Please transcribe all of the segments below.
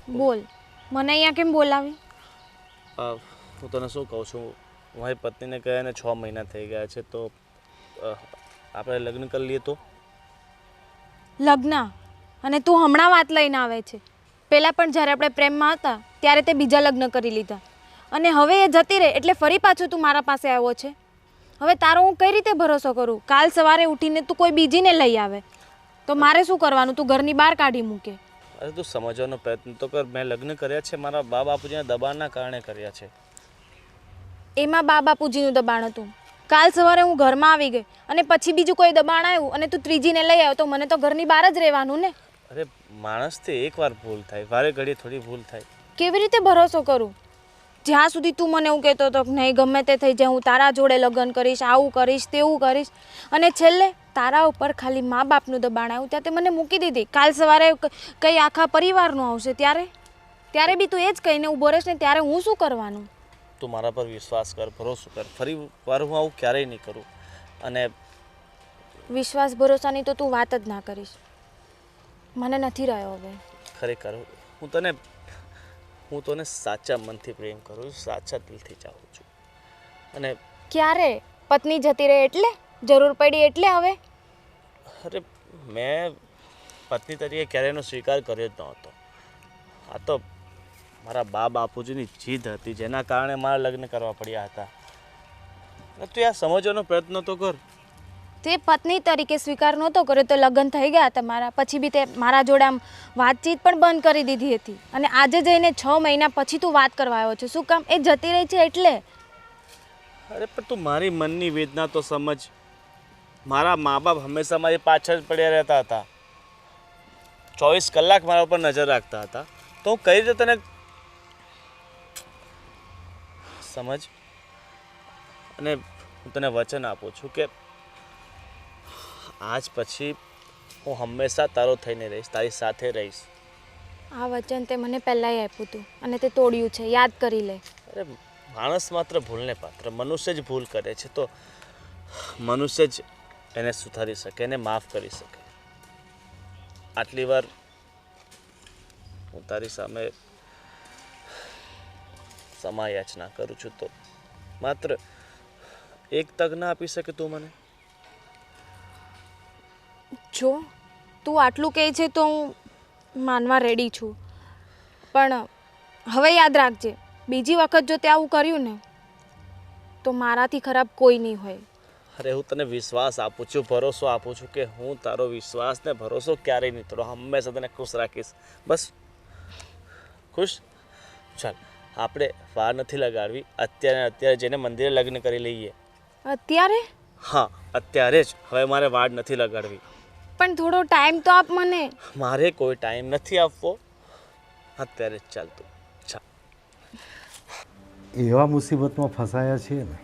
બોલ, મને અહીંયા કેમ બોલાવી? હું તને શું કહું છું, મારી પત્નીને કહેને 6 મહિના થઈ ગયા છે, તો આપણે લગ્ન કરી લઈએ તો? લગ્ન? અને તું હમણાં વાત લઈને આવે છે? પહેલાં પણ જ્યારે આપણે પ્રેમમાં હતા ત્યારે તે બીજા લગ્ન કરી લીધા, અને હવે એ જતી રહે એટલે ફરી પાછું તું મારા પાસે આવ્યો છે. હવે તારો હું કઈ રીતે ભરોસો કરું? કાલ સવારે ઉઠીને તું કોઈ બીજીને લઈ આવે તો મારે શું કરવાનું? તું ઘરની બહાર કાઢી મૂકે. અરે તું સમજવાનો પ્રયત્ન તો કર. મેં લગ્ન કર્યા છે મારા બા બાપુજીના દબાણના કારણે કર્યા છે. એમાં બા બાપુજીનું દબાણ હતું? કાલ સવારે હું ઘરમાં આવી ગઈ અને પછી બીજું કોઈ દબાણ આવ્યું અને તું ત્રીજીને લઈ આવ્યો તો મને તો ઘરની બહાર જ રહેવાનું ને. અરે માણસથી એકવાર ભૂલ થાય, વારે ઘડીએ થોડી ભૂલ થાય. કેવી રીતે ભરોસો કરું? જ્યાં સુધી તું મને એવું કહેતો હતો કે નહીં ગમે તે થઈ જાય, હું તારા જોડે લગ્ન કરીશ, આવું કરીશ, તેવું કરીશ, અને છેલ્લે તારા ઉપર ખાલી મા બાપનું દબાણ આવ્યું ત્યાં તે મને મૂકી દીધી. કાલ સવારે કંઈ આખા પરિવારનું આવશે ત્યારે બી તું એ જ કહીને ઊભો રહેશ ને ત્યારે હું શું કરવાનું? તું મારા પર વિશ્વાસ કર, ભરોસો કર. ફરી વાર હું આવું ક્યારેય નહીં કરું. અને વિશ્વાસ ભરોસાની તો તું વાત જ ના કરીશ. મને નથી રહ્યો હવે. ખરેખર હું તને સાચા મનથી પ્રેમ કરું છું, સાચા દિલથી ચાહું છું. અને ક્યારે? પત્ની જતી રહે એટલે? જરૂર પડી એટલે? હવે અરે મેં પત્ની તરીકે ક્યારેય એનો સ્વીકાર કર્યો જ નહોતો. આ તો મારા બા બાપુજીની જીદ હતી જેના કારણે મારા લગ્ન કરવા પડ્યા હતા. તું આ સમજવાનો પ્રયત્ન તો કર. તે પત્ની તરીકે સ્વીકાર નહોતો કર્યો તો લગ્ન થઈ ગયા તમારા પછી બી તે મારા જોડે આમ વાતચીત પણ બંધ કરી દીધી હતી, અને આજે જઈને 6 મહિના પછી તું વાત કરવા આવ્યો છે. શું કામ? એ જતી રહી છે એટલે? અરે પણ તું મારી મનની વેદના તો સમજ. મારા મા બાપ હંમેશા મારી પાછળ જ પડ્યા રહેતા હતા, 24 કલાક મારા ઉપર નજર રાખતા હતા. તો હું કઈ રીતે તને સમજ. અને હું તને વચન આપું છું કે આજ પછી હું હંમેશા તારો થઈને રહીશ, તારી સાથે રહીશ. આ વચન તે મને પહેલાંય આપ્યું હતું અને તે તોડ્યું છે, યાદ કરી લે. અરે માણસ માત્ર ભૂલને પાત્ર, મનુષ્ય જ ભૂલ કરે છે તો મનુષ્ય જ એને સુધારી શકે, એને માફ કરી શકે. આટલી વાર હું તારી સામે ક્ષમા યાચના કરું છું, તો માત્ર એક તક ના આપી શકે તું મને? જો તું આટલું કહે છે તો હું માનવા રેડી છું, પણ હવે યાદ રાખજે બીજી વખત જો તે આવું કર્યું ને તો મારાથી ખરાબ કોઈ નહીં હોય. અરે હું તને વિશ્વાસ આપું છું, ભરોસો આપું છું કે હું તારો વિશ્વાસ ને ભરોસો ક્યારેય નહીં તોડું. હંમેશા તને ખુશ રાખીશ. બસ ખુશ? ચાલ આપણે વાર નથી લગાડવી, અત્યારે જઈને મંદિરે લગ્ન કરી લઈએ. અત્યારે? હા અત્યારે જ. હવે મારે વાર નથી લગાડવી. પણ થોડો ટાઈમ તો આપ મને. મારે કોઈ ટાઈમ નથી આપવો, અત્યારે જ ચાલતું. ચાલ. એવા મુસીબતમાં ફસાયા છીએ ને,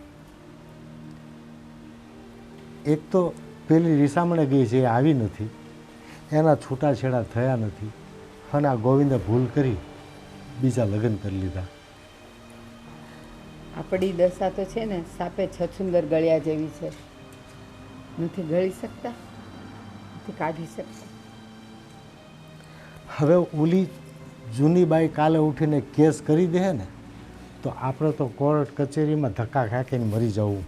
એક તો પેલી રીસામણે ગઈ છે એ આવી નથી, એના છૂટાછેડા થયા નથી, અને આ ગોવિંદે ભૂલ કરી બીજા લગ્ન કરી લીધા. આપણી દશા તો છે ને સાપે છછુંદર ગળ્યા જેવી છે. નથી ગળી શકતા, નથી કાઢી શકતા. હવે ઓલી જૂની બાઈ કાલે ઉઠીને કેસ કરી દે ને તો આપણે તો કોર્ટ કચેરીમાં ધક્કા ખાખીને મરી જવું.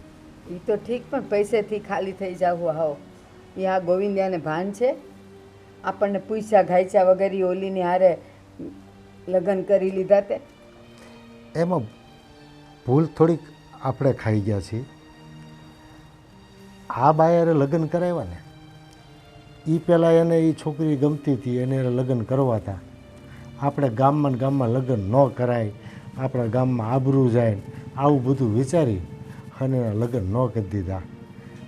એ તો ઠીક, પણ પૈસેથી ખાલી થઈ જાવું. હાવ એ આ ગોવિંદિયાને ભાન છે? આપણને પૂછ્યા ઘાયચા વગર ઈ ઓલીની હારે લગ્ન કરી લીધા તે. એમાં ભૂલ થોડીક આપણે ખાઈ ગયા છીએ. આ બાયારે લગ્ન કરાવ્યા ને એ પહેલાં એને એ છોકરી ગમતી હતી, એને લગ્ન કરવા હતા. આપણે ગામમાં લગ્ન ન કરાય, આપણા ગામમાં આબરૂ જાય, આવું બધું વિચારી અને એના લગ્ન ન કરી દીધા.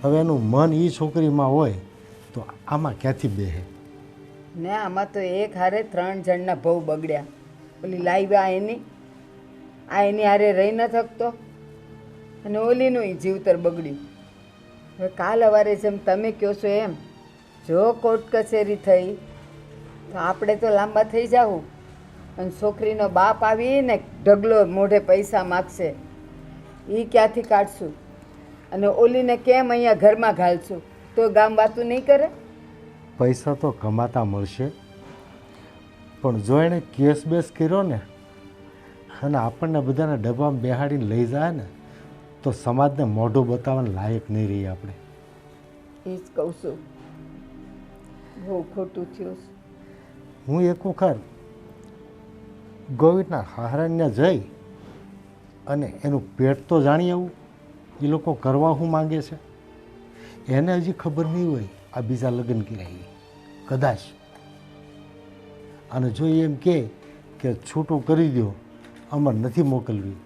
હવે એનું મન એ છોકરીમાં હોય તો આમાં ક્યાંથી બેહે ને? આમાં તો એક હારે 3 જણના બહુ બગડ્યા. ઓલી લાઈવા આ એની હારે રહી ન શકતો, અને ઓલીનું એ જીવતર બગડ્યું. હવે કાલ સવારે જેમ તમે કહો છો એમ જો કોર્ટ કચેરી થઈ તો આપણે તો લાંબા થઈ જાવું, અને છોકરીનો બાપ આવીને ઢગલો મોઢે પૈસા માગશે, એ ક્યાંથી કાઢશું? અને ઓલીને કેમ અહીંયા ઘરમાં ઘાલશું? તો ગામ વાતું નહીં કરે? પૈસા તો કમાતા મળશે, પણ જો એણે કેસ બેસ કર્યો ને અને આપણને બધાને ડબ્બામાં બેહાડીને લઈ જાય ને તો સમાજને મોઢું બતાવવાને લાયક નહીં રહીએ આપણે. એ જ કહું છું, બહુ ખોટું થયું છે. હું એક વખત ગોવિંદના હારાન્યા જઈ અને એનું પેટ તો જાણી આવું એ લોકો કરવા શું માંગે છે. એને હજી ખબર નહીં હોય આ બીજા લગ્ન કર્યા એ કદાચ. અને જો એમ કે છૂટું કરી દો અમાર નથી મોકલવી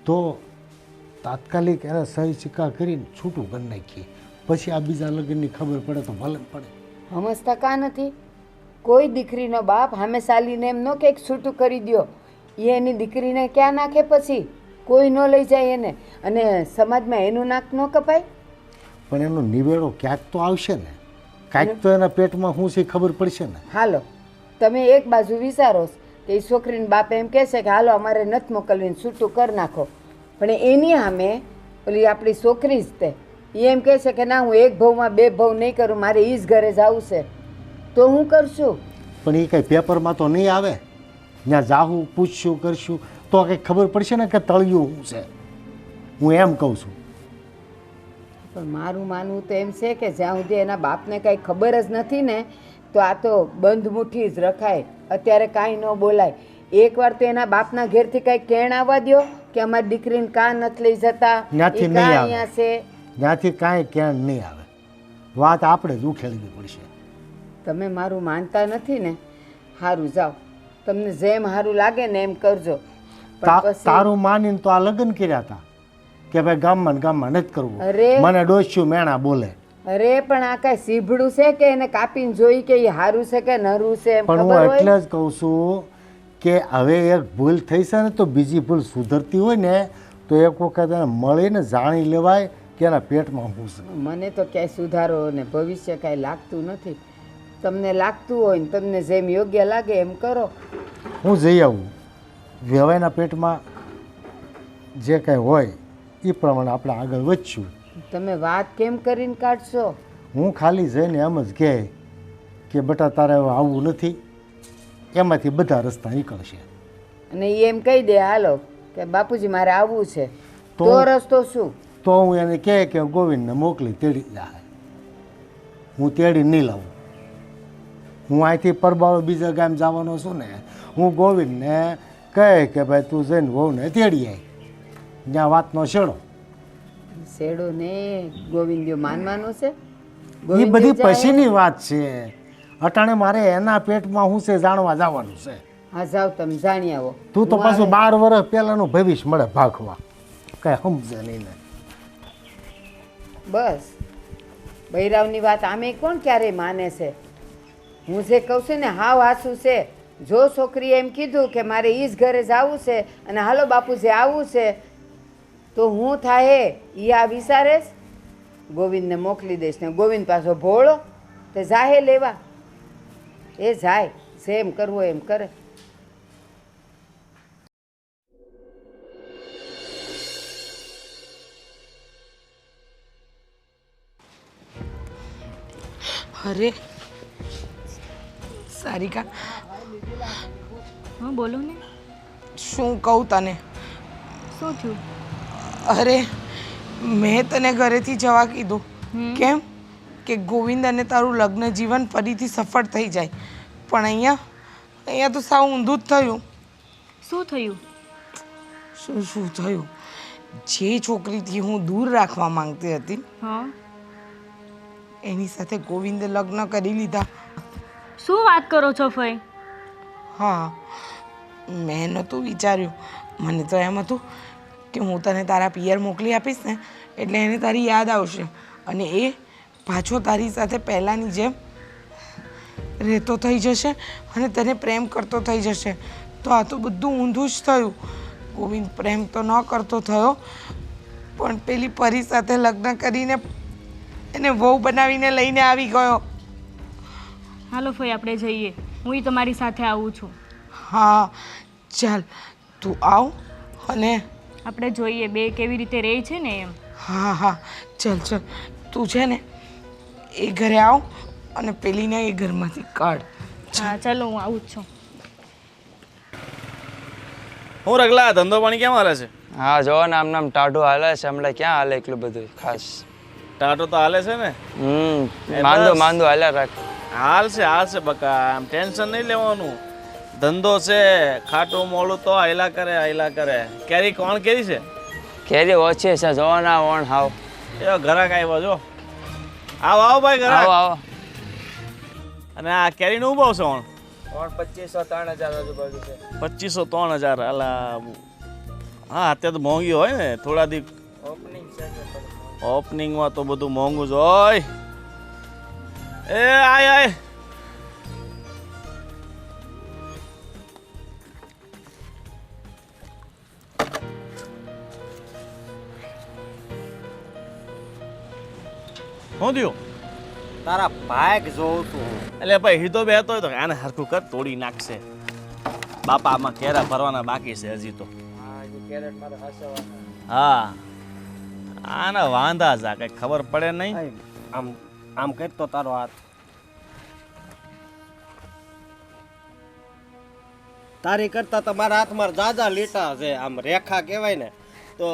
તો તાત્કાલિક એને સહી સિક્કા કરીને છૂટું કરી નાખીએ. પછી આ બીજા લગ્નની ખબર પડે તો ભલે પડે. સમજતા કા નથી? કોઈ દીકરીનો બાપ સામે ચાલીને એમ ન કે છૂટું કરી દ્યો. એ એની દીકરીને ક્યાં નાખે? પછી કોઈ ન લઈ જાય એને, અને સમાજમાં એનું નાક ન કપાય. પણ એનો નિવેડો ક્યાંક તો આવશે ને, કાંઈક તો એના પેટમાં શું છે ખબર પડશે ને. હાલો, તમે એક બાજુ વિચારો છો કે એ છોકરીને બાપ એમ કહેશે કે હાલો અમારે નથી મોકલવીને છૂટું કરી નાખો, પણ એની સામે ઓલી આપણી છોકરી જ તે એ એમ કહેશે કે ના હું એક ભાવમાં બે ભાવ નહીં કરું, મારે એ જ ઘરે જવું છે, તો હું કરશું. પણ એ કંઈ પેપરમાં તો નહીં આવે. ત્યાં જાવું પૂછશું કરશું તો કંઈક ખબર પડશે ને કે તળિયું શું છે. હું એમ કહું છું. પણ મારું માનવું તો એમ છે કે જ્યાં સુધી એના બાપને કાંઈ ખબર જ નથી ને તો આ તો બંધ મુઠ્ઠી જ રખાય. અત્યારે કાંઈ ન બોલાય. એકવાર તો એના બાપના ઘેરથી કાંઈ કેણ આવવા દ્યો કે અમારી દીકરીને કાં નથી લઈ જતા, ત્યાંથી એ નહીં કાં આવે. અહીંયા છે. ત્યાંથી કાંઈ ક્યાં નહીં આવે. વાત આપણે જ ઉખેડવી પડશે. તમે મારું માનતા નથી ને, સારું જાઓ, તમને જેમ સારું લાગે ને એમ કરજો. પણ પછી તારું માનીને તો આ લગ્ન કર્યા હતા કે ભાઈ ગામમાં ને ગામમાં નથી કરવું. અરે. મને ડોસ્યું મેણા બોલે. અરે પણ આ કાંઈ સીભડું છે કે એને કાપીને જોઈ કે એ સારું છે કે નરું છે એમ પણ ખબર હું હોય? એટલે જ કહું છું કે હવે એક ભૂલ થઈ છે ને તો બીજી ભૂલ સુધરતી હોય ને તો એક વખત એને મળીને જાણી લેવાય કે એના પેટમાં શું છે. મને તો ક્યાંય સુધારો ને ભવિષ્ય કાંઈ લાગતું નથી. તમને લાગતું હોય ને તમને જેમ યોગ્ય લાગે એમ કરો. હું જઈ આવું. વેવાઈના પેટમાં જે કાંઈ હોય એ પ્રમાણે આપણે આગળ વધશું. તમે વાત કેમ કરીને કાઢશો? હું ખાલી જઈને એમ જ કહે કે બેટા તારે હવે આવવું નથી, એમાંથી બધા રસ્તા નીકળશે. અને ઈ એમ કહી દે હાલો કે બાપુજી મારે આવવું છે, તો? તો રસ્તો શું? તો હું એને કહે કે ગોવિંદને મોકલી તેડી જાય. હું તેડી નહીં લાવું. હું અહીંથી પરબાળો બીજા ગામ જવાનો છું ને, હું ગોવિંદને કહે કે ભાઈ તું જઈને વહુને તેડી આવી. જ્યાં વાતનો છેડો. શેડો ને ગોવિંદ્યો માનવાનો છે? એ ગોવિંદ્યો બધી જાય? પછીની વાત છે. અટાણે મારે એના પેટમાં શું છે જાણવા જવાનું છે. હા જાઓ તમે જાણી આવો. તું તો હું પાછું આવે. 12 વર્ષ પહેલાનું ભવિષ્ય મળે ભાગવા. કઈ સમજે નહીં ને. બસ બૈરાવની વાત આમે કોણ ક્યારેય માને છે? હું જે કહું છું ને હાવ હાસું છે. જો છોકરીએ એમ કીધું કે મારે એ જ ઘરે જવું છે અને હાલો બાપુજી આવવું છે, તો હું થાય એ આ વિચારેશ ગોવિંદને મોકલી દઈશ ને ગોવિંદ પાછો ભોળો તે જાહે લેવા. એ જાય જેમ કરવું એમ કરે. અરે સારિકા, હા બોલો ને, શું કહું તને? શું થયું? અરે મેં તને ઘરેથી જવા કીધું. કેમ કે ગોવિંદ અને તારું લગ્ન જીવન ફરીથી સફળ થઈ જાય, પણ અહીંયા તો સાવ ઊંધું જ થયું. શું થયું? શું થયું? જે છોકરીથી હું દૂર રાખવા માંગતી હતી હા, એની સાથે ગોવિંદે લગ્ન કરી લીધા. શું વાત કરો છો ફઈ? હા, મેં નહોતું વિચાર્યું. મને તો એમ હતું કે હું તને તારા પિયર મોકલી આપીશ ને એટલે એને તારી યાદ આવશે અને એ પાછો તારી સાથે પહેલાંની જેમ રહેતો થઈ જશે અને તને પ્રેમ કરતો થઈ જશે. તો આ તો બધું ઊંધું જ થયું. ગોવિંદ પ્રેમ તો ન કરતો થયો, પણ પેલી પરી સાથે લગ્ન કરીને એને વહુ બનાવીને લઈને આવી ગયો. હાલો ફઈ આપણે જઈએ, હું તમારી સાથે આવું છું. હા ચાલ, તું આવ અને આપણે જોઈએ બે કેવી રીતે રહે છે ને એમ. હા ચાલ તું છે ને એ ઘરે આવ અને પેલીને એ ઘરમાંથી કાઢ. હા ચાલો હું આવું જ છું. હું રગલા ધંધો પાણી કેમ હાલે છે? હા જો ને આમ નામ ટાઢું હાલે છે હમણાં ક્યાં હાલે એટલું બધું ખાસ ટાટો તો હાલે છે ને? માંદો બસ. માંદો હાલ્યા રાખ હાલ છે બકા, આમ ટેન્શન નહીં લેવાનું. ધંધો છે, ખાટું મોડું તો હાયલા કરે. કેરી કોણ કેરી છે? કેરી ઓછી છે જો ના ઓણ હાવ એ ઘરાક આવ્યો જો. આવો ભાઈ આવો ઘરાક. આવો અને આ કેરીનો ઉભાવ છે ઓણ? ઓણ 2500-3000 આજુબાજુ છે 2500-3000. અલા હા, અત્યારે તો મોંઘી હોય ને થોડા દી ઓપનિંગ છે ઓપનિંગમાં તો બધું મોંઘું જ હોય. એ આય શું થયું? તારા ભાગ જોઉં છું. એટલે ભાઈ હીધો બેહતો હોય તો આને હરખું કર, તોડી નાખશે. બાપા આમાં કેરા ભરવાના બાકી છે હજી તો. હા, આના વાંધા જા કઈ ખબર પડે નહીં. આમ આમ કરતો તારો હાથ. તારી કરતા તો મારા હાથમાં જાજા લીટા છે, આમ રેખા કહેવાય ને. તો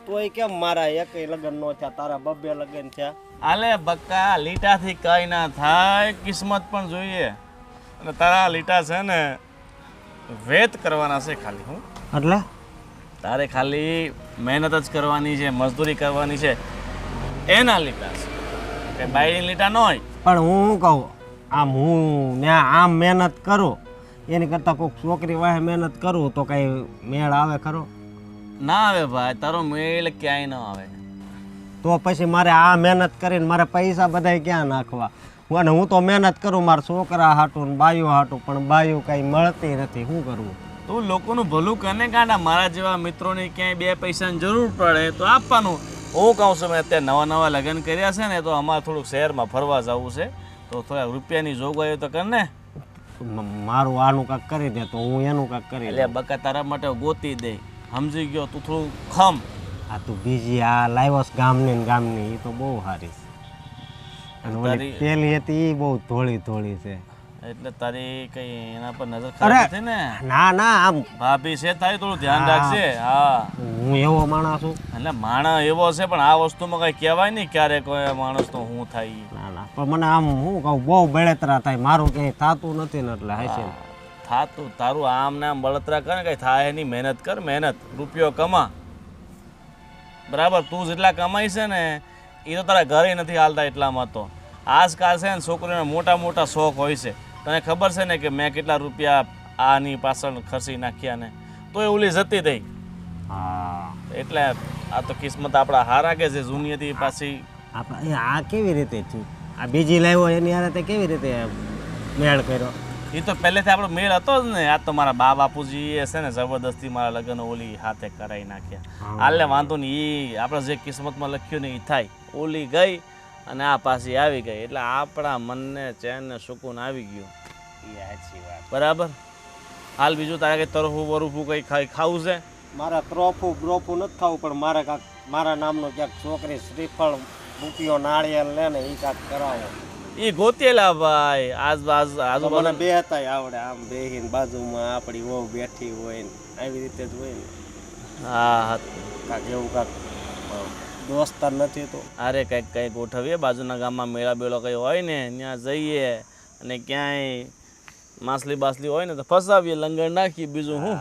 તોય કેમ મારા એકય લગ્ન નો થયા, તારા બબ્બે લગ્ન થયા? આલે બક્કા, લીટાથી કઈ ના થાય, કિસ્મત પણ જોઈએ. અને તારા લીટા છે ને વેત કરવાના છે ખાલી. હું એટલે તારે ખાલી મહેનત જ કરવાની છે, મજદૂરી કરવાની છે, એના લીટા છે. કે બાયની લીટા ન હોય. પણ હું શું કહું, આમ હું ત્યાં આમ મહેનત કરું એની કરતા કોઈક છોકરી વાહે મહેનત કરું તો કઈ મેળ આવે ખરો? ના આવે ભાઈ, તારો મેળ ક્યાંય ન આવે. તો પછી મારે આ મહેનત કરીને મારે પૈસા બધાય ક્યાં નાખવા? અને હું તો મહેનત કરું મારા છોકરા હાટું ને બાયું હાટું, પણ બાયું કઈ મળતી નથી. શું કરવું? તું લોકોનું ભલું કરને કાંડા. મારા જેવા મિત્રોને ક્યાંય બે પૈસાની જરૂર પડે તો આપવાનું. હું કહું છું, મેં અત્યારે નવા લગ્ન કર્યા છે ને, તો અમારે થોડુંક શહેરમાં ફરવા જવું છે, તો થોડા રૂપિયાની જોગવાઈ તો કરને. મારું આનું કાંક કરી દે તો હું એનું કાંક કરી એટલે દઉં. બકા તારા માટે ગોતી દે, સમજી ગયો? તું થોડું ખમ. આ તું બીજી આ લાવ્યોસ ગામની ને ગામની, એ તો બહુ સારી છે. અને ઓલી તારી- પેલી હતી એ બહુ ધોળી ધોળી છે. એટલે તારી કઈ એના પર નજર અરે! ખરાબ નથી ને? ના ના, આમ ભાભી છે તારી, થોડું ધ્યાન હા. રાખજે. હા, હું એવો માણસ છું. એટલે માણસ એવો છે, પણ આ વસ્તુમાં કઈ કહેવાય નહીં ક્યારે કોઈ માણસ તો હું થાય. ના ના, પણ મને આમ હું કહું બહુ બળતરા થાય, મારું ક્યાંય થતું નથી ને એટલે હાશે. થાતું તારું આમ ને આમ બળતરા કર ને, કઈ થાય નહીં. મહેનત કર, મહેનત, રૂપિયો કમા. બરાબર, તું જેટલા કમાઈ છે ને એ તો તારા ઘરે નથી હાલતા. એટલામાં તો આજકાલ છે ને છોકરીઓને મોટા મોટા શોખ હોય છે. તને ખબર છે ને કે મેં કેટલા રૂપિયા આની પાછળ ખર્ચી નાખ્યા ને, તો એ ઓલી જતી થઈ. હા, એટલે આ તો કિસ્મત આપણા હારા કે છે જૂની હતી પાછી. આપણે આ કેવી રીતે થયું? આ બીજી લાવ્યો એની હારે તે કેવી રીતે મેળ કર્યો? એ તો પહેલેથી આપણો મેળ હતો જ ને. આ તો મારા બા બાપુજી એ છે ને જબરદસ્તી મારા લગ્ન ઓલી હાથે કરાવી નાખ્યા. હાલે વાંધો નહીં, એ આપણે જે કિસ્મતમાં લખ્યું ને એ થાય. ઓલી ગઈ અને આ પાછી આવી ગઈ, એટલે આપણા મનને ચેન ને સુકૂન આવી ગયું. બરાબર. હાલ બીજું તારે કઈ તરફું બરફું કઈ ખાવું છે? મારા ત્રોફું બ્રોફું નથી ખાવું, પણ મારે કાંક મારા નામનો ક્યાંક છોકરી શ્રીફળ રૂપિયો નાળિયેર લે ને એ કાંક કરાવો. એ ગોતેલા ભાઈ તો મને આજુબાજુ. બે હતા આવડે, આમ બેહીને બાજુમાં આપણી વહુ બેઠી હોય ને આવી રીતે જ હોય ને. હા, કાંક એવું કાંક દોસ્તાર નથી તો. અરે કંઈક ગોઠવીએ. બાજુના ગામમાં મેળા બેળો કંઈ હોય ને ત્યાં જઈએ, અને ક્યાંય માછલી બાસલી હોય ને તો ફસાવીએ, લંગર નાખીએ. બીજું હું,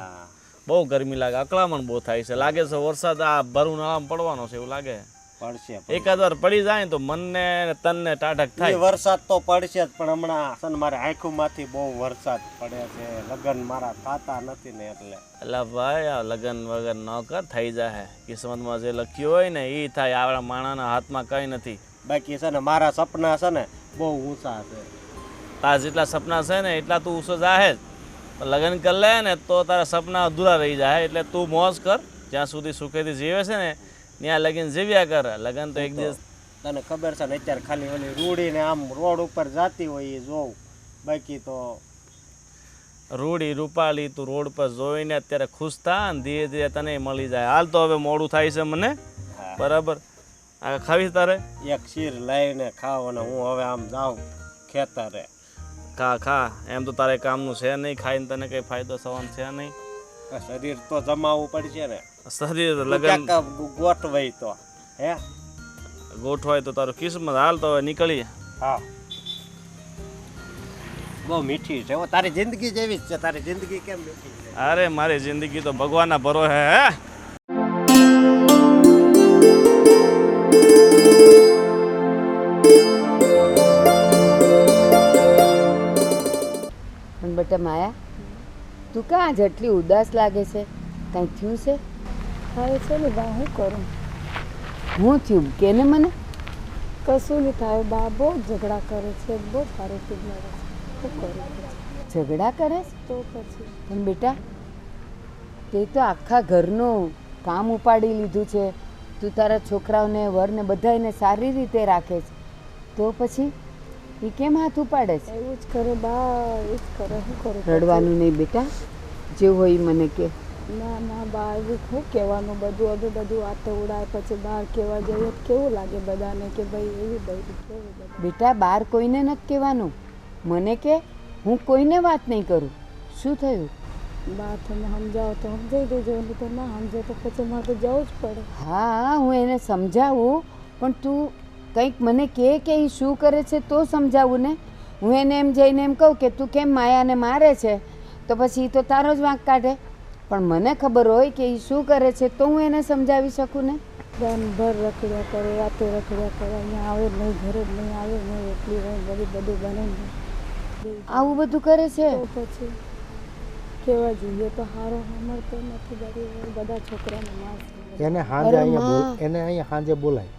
બહુ ગરમી લાગે, અકળામણ બહુ થાય છે. લાગે છે વરસાદ આ ભરું નાળામાં પડવાનો છે એવું લાગે. પડશે એકાદ વાર પડી જાય ને તો મનને ને તનને ટાઢક એ થાય. વરસાદ તો પડશે જ, પણ હમણાં છે ને મારે આંખોમાંથી બહુ વરસાદ પડે છે. લગ્ન મારા થતા નથી ને એટલે. એટલે ભાઈ આ લગન વગર ન કર, થઈ જાય. કિસ્મતમાં જે લખ્યું હોય ને એ થાય. આપણા માણાના હાથમાં કંઈ નથી. બાકી છે ને મારા સપના છે ને બહુ ઊંચા છે. તારા જેટલા સપના છે ને એટલા તું ઉસો જાહે જ. પણ લગ્ન કરી લે ને તો તારા સપના અધૂરા રહી જાય. એટલે તું મોજ કર, જ્યાં સુધી સુખેથી જીવે છે ને ત્યાં લગન જીવ્યા કર. લગન તો એક દિવસ તને ખબર છે ને અત્યારે ખાલી ઓલી રૂડીને આમ રોડ ઉપર જાતી હોય એ જોઉં. બાકી તો રૂડી રૂપાળી તું રોડ પર જોઈને અત્યારે ખુશ થા ને ધીરે ધીરે તને મળી જાય. હાલ તો હવે મોડું થાય છે મને. બરાબર, આ ખાવીશ તારે? એક શીર લઈને ખાવ અને હું હવે આમ જાઉં ખેતરે. ખા ખા, એમ તો તારે કામનું છે નહીં. ખાઈને તને કંઈ ફાયદો થવાનો છે નહીં. શરીર તો જમાવવું પડશે ને. શરીર તું લગન ક્યાંક ગોઠવાય તો હે. ગોઠવાય તો તારું કિસ્મત. હાલ તો હવે નીકળીએ. હા બહુ મીઠી છે હો. તારી જિંદગી જેવી જ છે. તારી જિંદગી કેમ મીઠી છે? અરે મારી જિંદગી તો ભગવાનના ભરોસે હે. પણ બેટા માયા, તું કાં આજ આટલી ઉદાસ લાગે છે? કાંઈ થયું છે? થાય છે ને બા, શું કરું? હું થયું કે ને મને? કશું નહીં થાય બા, બહુ ઝઘડા કરે છે, બહુ સારું પીગલાવે છે. શું કરું પછી? ઝઘડા કરે છે? તો પછી પણ બેટા, તે તો આખા ઘરનું કામ ઉપાડી લીધું છે. તું તારા છોકરાઓને વરને બધાને સારી રીતે રાખે છે, તો પછી એ કેમ હાથ ઉપાડે છે? એવું જ કરે બા, એવું જ કરે. શું કરું પછી? રડવાનું નહીં બેટા, જે હોય ઈ મને કે. ના ના બા, એવું શું કહેવાનું? બધું હવે બધું આતે ઉડાય પછી બહાર કહેવા જઈએ તો કેવું લાગે બધાને કે ભાઈ એવી બધી કેવું બધું. બેટા, બહાર કોઈને નથી કહેવાનું. મને કે હું કોઈને વાત નહીં કરું. શું થયું? બા તમે સમજાવો તો સમજાવી દેજો, નહીં તો ના સમજે તો પછી મારે તો જવું જ પડે. હા, હું એને સમજાવું, પણ તું કંઈક મને કહે કે એ શું કરે છે તો સમજાવું ને. હું એને એમ જઈને એમ કહું કે તું કેમ માયાને મારે છે, તો પછી એ તો તારો જ વાંક કાઢે. પણ મને ખબર હોય કે એ શું કરે છે તો હું એને સમજાવી શકું ને. ભર રખડ્યા કરે, રાતે રખડ્યા કરે, અહીંયા આવે જ નહીં, ઘરે જ નહીં આવે નહીં, એટલી રહી બધું બને નહીં. આવું બધું કરે છે? તો પછી કહેવા જઈએ તો હારો સમજતો નથી. બધી બધા છોકરાને માર એને હાંજે અરે અહીંયા માં. એને અહીંયા હાંજે બોલાય.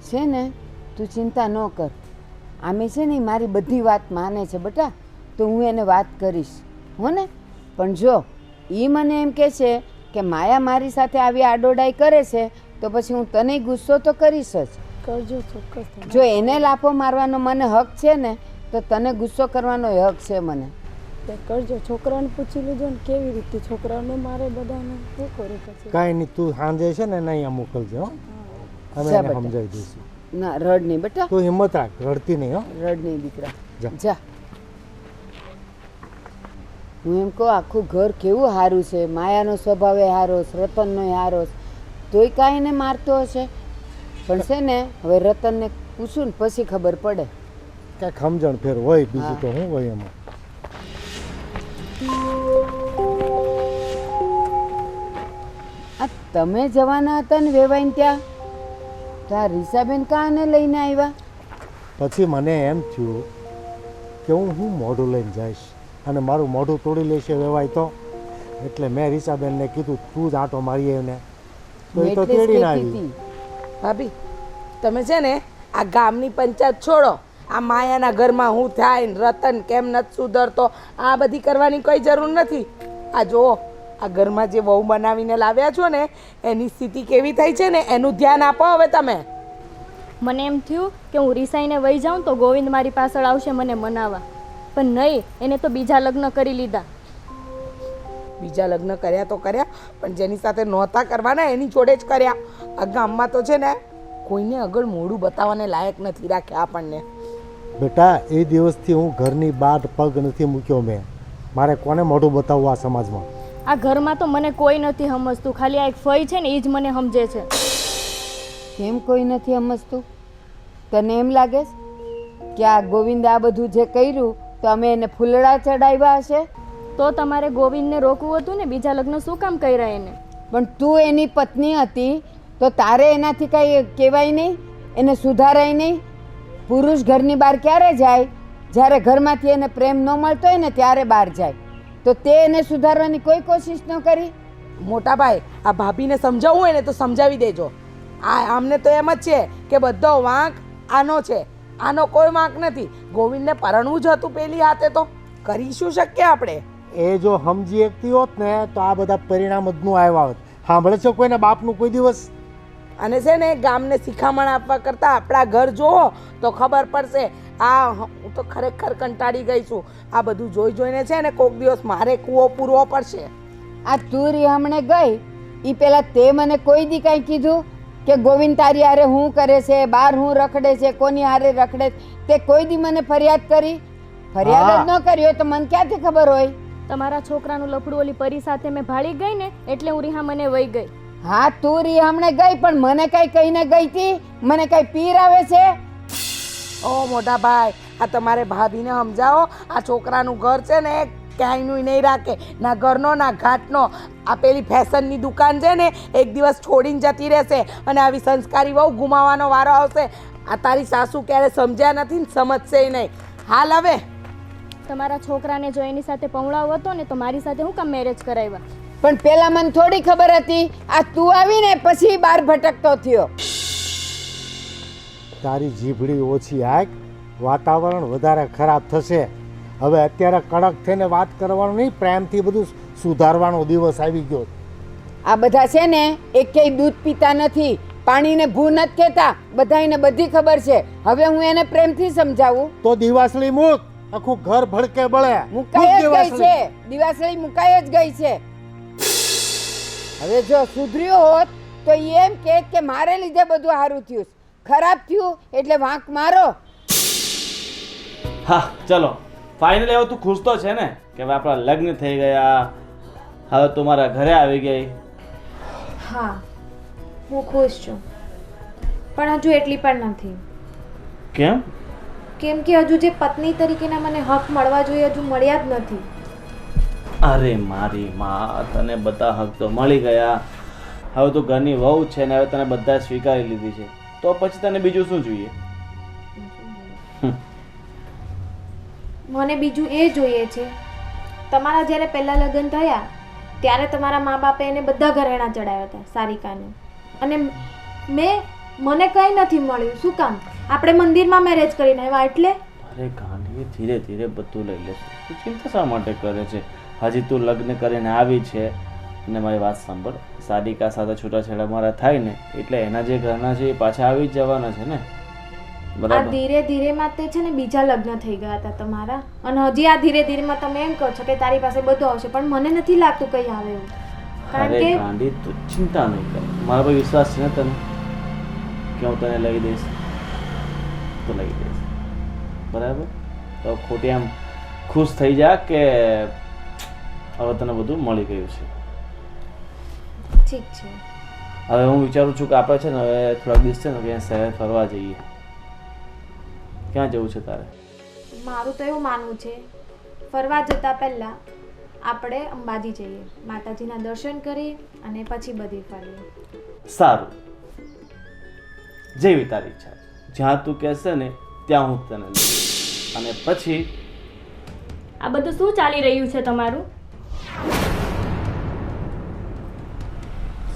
છે ને, તું ચિંતા ન કર. આમે છે ને ઈ મારી બધી વાત માને છે બેટા, તો હું એને વાત કરીશ હો ને. પણ જો એ મને એમ કહે છે કે માયા મારી સાથે આવી આડોડાઈ કરે છે, તો પછી હું તને ગુસ્સો તો કરીશ જ. કરજો ચોક્કસ તમે. જો એને લાફો મારવાનો મને હક છે ને, તો તને ગુસ્સો કરવાનો હક છે મને. તે કરજો. છોકરાને પૂછી લેજો ને કેવી રીતે છોકરાઓને મારે બધાને શું કરું પછી. કાંઈ નહીં, તું સાંજે છે ને એને અહીંયા મોકલજે હો. અમે જા એને બેટા. સમજાવી દઈશું. ના, રડ નહીં બેટા, તું હિંમત રાખ, રડતી નહીં હો. રડ નહીં દીકરા. જા. જા. હું એમ કહું આખું ઘર કેવું સારું છે. માયાનો સ્વભાવ એ સારો છે, રતનનો એ સારો છે, તોય કાંઈ એને મારતો હશે. પણ છે ને, હવે રતનને પૂછું ને પછી ખબર પડે. કાંઈક સમજણ ફેર હોય, બીજું તો શું હોય એમાં. આ તમે જવાના હતા ને વેવાઈને ત્યાં, તો આ રીસાબેન કાને લઈને આવ્યા? પછી મને એમ થયું કે હું મોઢું લઈને જઈશ અને મારું મોઢું તોડી લેશે વેવાય તો. એટલે મેં રીસાબેનને કીધું તું જ આંટો મારી આવીને, તો એ તો એટલે જ તેડીને કહેતી આવી. હતી. ભાભી તમે છે ને આ ગામની પંચાયત છોડો. આ માયાના ઘરમાં હું થાય ને રતન કેમ નથી સુધરતો, આ બધી કરવાની કોઈ જરૂર નથી. આ જુઓ, આ ઘરમાં જે વહુ બનાવીને લાવ્યા છો ને એની સ્થિતિ કેવી થઈ છે ને એનું ધ્યાન આપો હવે તમે. મને એમ થયું કે હું રિસાઈને વહી જાઉં તો ગોવિંદ મારી પાછળ આવશે મને મનાવવા, પણ નહીં, એને તો બીજા લગ્ન કરી લીધા. બીજા લગ્ન કર્યા તો કર્યા, પણ જેની સાથે નહોતા કરવાના એની જોડે જ કર્યા. આ ગામમાં તો છે ને કોઈને આગળ મોઢું બતાવવાને લાયક નથી રાખ્યા આપણને. બેટા, એ દિવસથી હું ઘરની બહાર પગ નથી મૂક્યો મેં. મારે કોને મોઢું બતાવવું આ સમાજમાં? આ ઘરમાં તો મને કોઈ નથી સમજતું, ખાલી આ એક ફઈ છે ને એ જ મને સમજે છે. કેમ કોઈ નથી સમજતું? તને એમ લાગે છે કે આ ગોવિંદ આ બધું જે કર્યું તો અમે એને ફૂલડા ચડાવ્યા હશે? તો તમારે ગોવિંદને રોકવું હતું ને, બીજા લગ્ન શું કામ કર્યા એને? પણ તું એની પત્ની હતી તો તારે એનાથી કાંઈ કહેવાય નહીં, એને સુધારાય નહીં? પુરુષ ઘરની બહાર ક્યારે જાય? જ્યારે ઘરમાંથી એને પ્રેમ ન મળતો હોય ને ત્યારે બહાર જાય. તો તે એને સુધારવાની કોઈ કોશિશ ન કરી? મોટા ભાઈ, આ ભાભીને સમજાવવું હોય ને તો સમજાવી દેજો. આમને તો એમ જ છે કે બધો વાંક આનો છે, આનો કોઈ વાંક નથી. ગોવિંદને પરણવું જ હતું પેલી હાથે, તો કરી શું શકીએ આપણે? એ જો સમજી એકતી હોત ને તો આ બધા પરિણામ જ નું આવ્યા હોત. સાંભળે છે કોઈને બાપનું કોઈ દિવસ? અને છે ને ગામને શિખામણ આપવા કરતાં આપણા ઘર જોવો તો ખબર પડશે. હું તો ખરેખર કંટાળી ગઈ છું. આ બધું જોઈ જોઈને છે ને કોઈક દિવસ મારે કૂવો પૂરવો પડશે. આ તું હમણે ગઈ એ પહેલાં તે મને કોઈ દી કાંઈ કીધું કે ગોવિંદ તારી હારે હું કરે છે, બહાર હું રખડે છે, કોની હારે રખડે? તે કોઈ દી મને ફરિયાદ કરી? ફરિયાદ જ ન કરી હોય તો મને ક્યાંથી ખબર હોય? તમારા છોકરાનું લફડું ઓલી પરી સાથે મેં ભાળી ગઈ ને એટલે હું રીહા મને વહી ગઈ. હા તું રી હમણે ગઈ પણ મને કઈ કહીને ગઈ હતી? મને કઈ પીર આવે છે? ઓ મોટા ભાઈ, આ તમારે ભાભીને સમજાવો, આ છોકરાનું ઘર છે ને ક્યાંયનું નહીં રાખે, ના ઘરનો ના ઘાટનો. આ પેલી ફેશનની દુકાન છે ને એક દિવસ છોડીને જતી રહેશે અને આવી સંસ્કારી વહુ ગુમાવવાનો વારો આવશે. આ તારી સાસુ ક્યારે સમજ્યા નથી ને સમજશે નહીં. હાલ હવે તમારા છોકરાને જો એની સાથે પૌણાવ હતો ને તો મારી સાથે હું કામ મેરેજ કરાવ્યા? પણ પેલા મને થોડી ખબર હતી. આ તું આવીને પછી બાર ભટકતો થયો. તારી જીભડી ઓછી આંખ, વાતાવરણ વધારે ખરાબ થશે. હવે અત્યારે કડક થઈને વાત કરવાનું નહીં, પ્રેમથી બધું સુધારવાનો દિવસ આવી ગયો. આ બધા છે ને એકેય દૂધ પીતા નથી, પાણીને ભૂ નથી કહેતા. બધાને બધી ખબર છે. હવે હું એને પ્રેમથી સમજાવું? તો દિવાસળી મૂક, આખું ઘર ભડકે બળે. મુકાઈ જ ગઈ છે, દિવાસળી મુકાઈ જ ગઈ છે. હવે જો સુધર્યો હોત તો એમ કે મારે લીધે બધું સારું થયું, ખરાબ થયું એટલે વાંક મારો. હા ચલો ફાઇનલી હવે તું ખુશ તો છે ને કે હવે આપણા લગ્ન થઈ ગયા, હવે તું મારા ઘરે આવી ગઈ? હા હું ખુશ છું, પણ હજુ એટલી પણ નથી. કેમ? કેમ કે હજુ જે પત્ની તરીકેના મને હક મળવા જોઈએ હજુ મળ્યા જ નથી. અરે મારી માં, તને બધા હક તો મળી ગયા. હવે તું ઘરની વહુ છે ને હવે તને બધા સ્વીકારી લીધી છે, તો પછી તને બીજું શું જોઈએ? મને બીજું એ જોઈએ છે, તમારા જ્યારે પહેલાં લગ્ન થયા ત્યારે તમારા મા બાપે એને બધા ઘરેણાં ચડાવ્યા હતા સારિકાને, અને મને કંઈ નથી મળ્યું. શું કામ? આપણે મંદિરમાં મેરેજ કરીને આવ્યા એટલે. અરે ગાંડી, ધીરે ધીરે બધું લઈ લેશે. તું ચિંતા શા માટે કરે છે? હજી તું લગ્ન કરીને આવી છે અને મારી વાત સાંભળ, સારિકા સાથે છૂટાછેડા મારા થાય ને એટલે એના જે ઘરના છે એ પાછા આવી જ જવાના છે ને, આ બરાબર? ધીરે ધીરે માં તે છે ને બીજા લગ્ન થઈ ગયા હતા તમારા, અને હજી આ ધીરે ધીરે માં તમે એમ કહો છો કે તારી પાસે બધું આવશે, પણ મને નથી લાગતું કંઈ આવે એવું. કારણ અરે કે ગાંડી, તું ચિંતા નહીં કર, મારા પર વિશ્વાસ છે ને તને કે હું તને લઈ દઈશ તો લઈ દઈશ, બરાબર? તો ખોટી આમ ખુશ થઈ જા કે હવે તને બધું મળી ગયું છે. ઠીક છે. હવે હું વિચારું છું કે આપણે છે ને હવે થોડાક દિવસ છે ને ક્યાંય શહેર ફરવા જઈએ. ક્યાં જવું છે તારે? મારું તો એવું માનવું છે ફરવા જતા પહેલા આપણે અંબાજી જઈએ, માતાજીના દર્શન કરીએ અને પછી બધી ફરીએ. સારું, જેવી તારી ઈચ્છા, જ્યાં તું કહેશે ને ત્યાં હું તને લઈશ. અને પછી આ બધું શું ચાલી રહ્યું છે તમારું?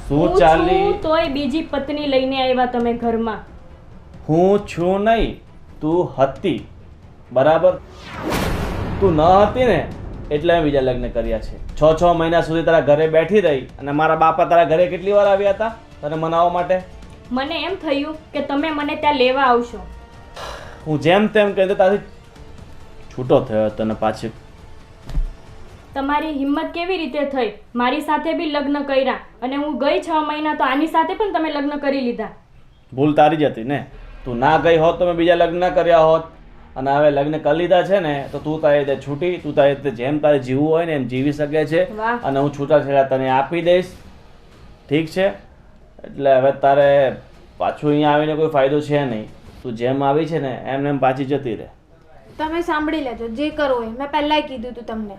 શું ચાલી? હું તોય બીજી પત્ની લઈને આવ્યા તમે ઘરમાં. હું છું નહીં, તું હતી, બરાબર? તું ન હતી ને એટલે મેં બીજા લગ્ન કર્યા છે. 6 મહિના સુધી તારા ઘરે બેઠી રહી અને મારા બાપા તારા ઘરે કેટલી વાર આવ્યા હતા તને મનાવવા માટે? મને એમ થયું કે તમે મને ત્યાં લેવા આવશો. હું જેમ તેમ કહી તારી છૂટો થયો તને પાછી. તમારી હિંમત કેવી રીતે થઈ? મારી સાથે બી લગ્ન કર્યા અને હું ગઈ 6 મહિના તો આની સાથે પણ તમે લગ્ન કરી લીધા. ભૂલ તારી જ હતી ને, તું ના ગઈ હોત તો મેં બીજા લગ્ન કર્યા હોત. અને હવે લગ્ન કરી લીધા છે ને તો તું તારી રીતે છૂટી, તું તારી રીતે જેમ તારે જીવવું હોય ને એમ જીવી શકે છે. વાહ. અને હું છૂટાછેડા તને આપી દઈશ, ઠીક છે? એટલે હવે તારે પાછું અહીંયા આવીને કોઈ ફાયદો છે નહીં. તું જેમ આવી છે ને એમ એમ પાછી જતી રહે. તમે સાંભળી લેજો, જે કરવું હોય. મેં પહેલાંય કીધું હતું તમને,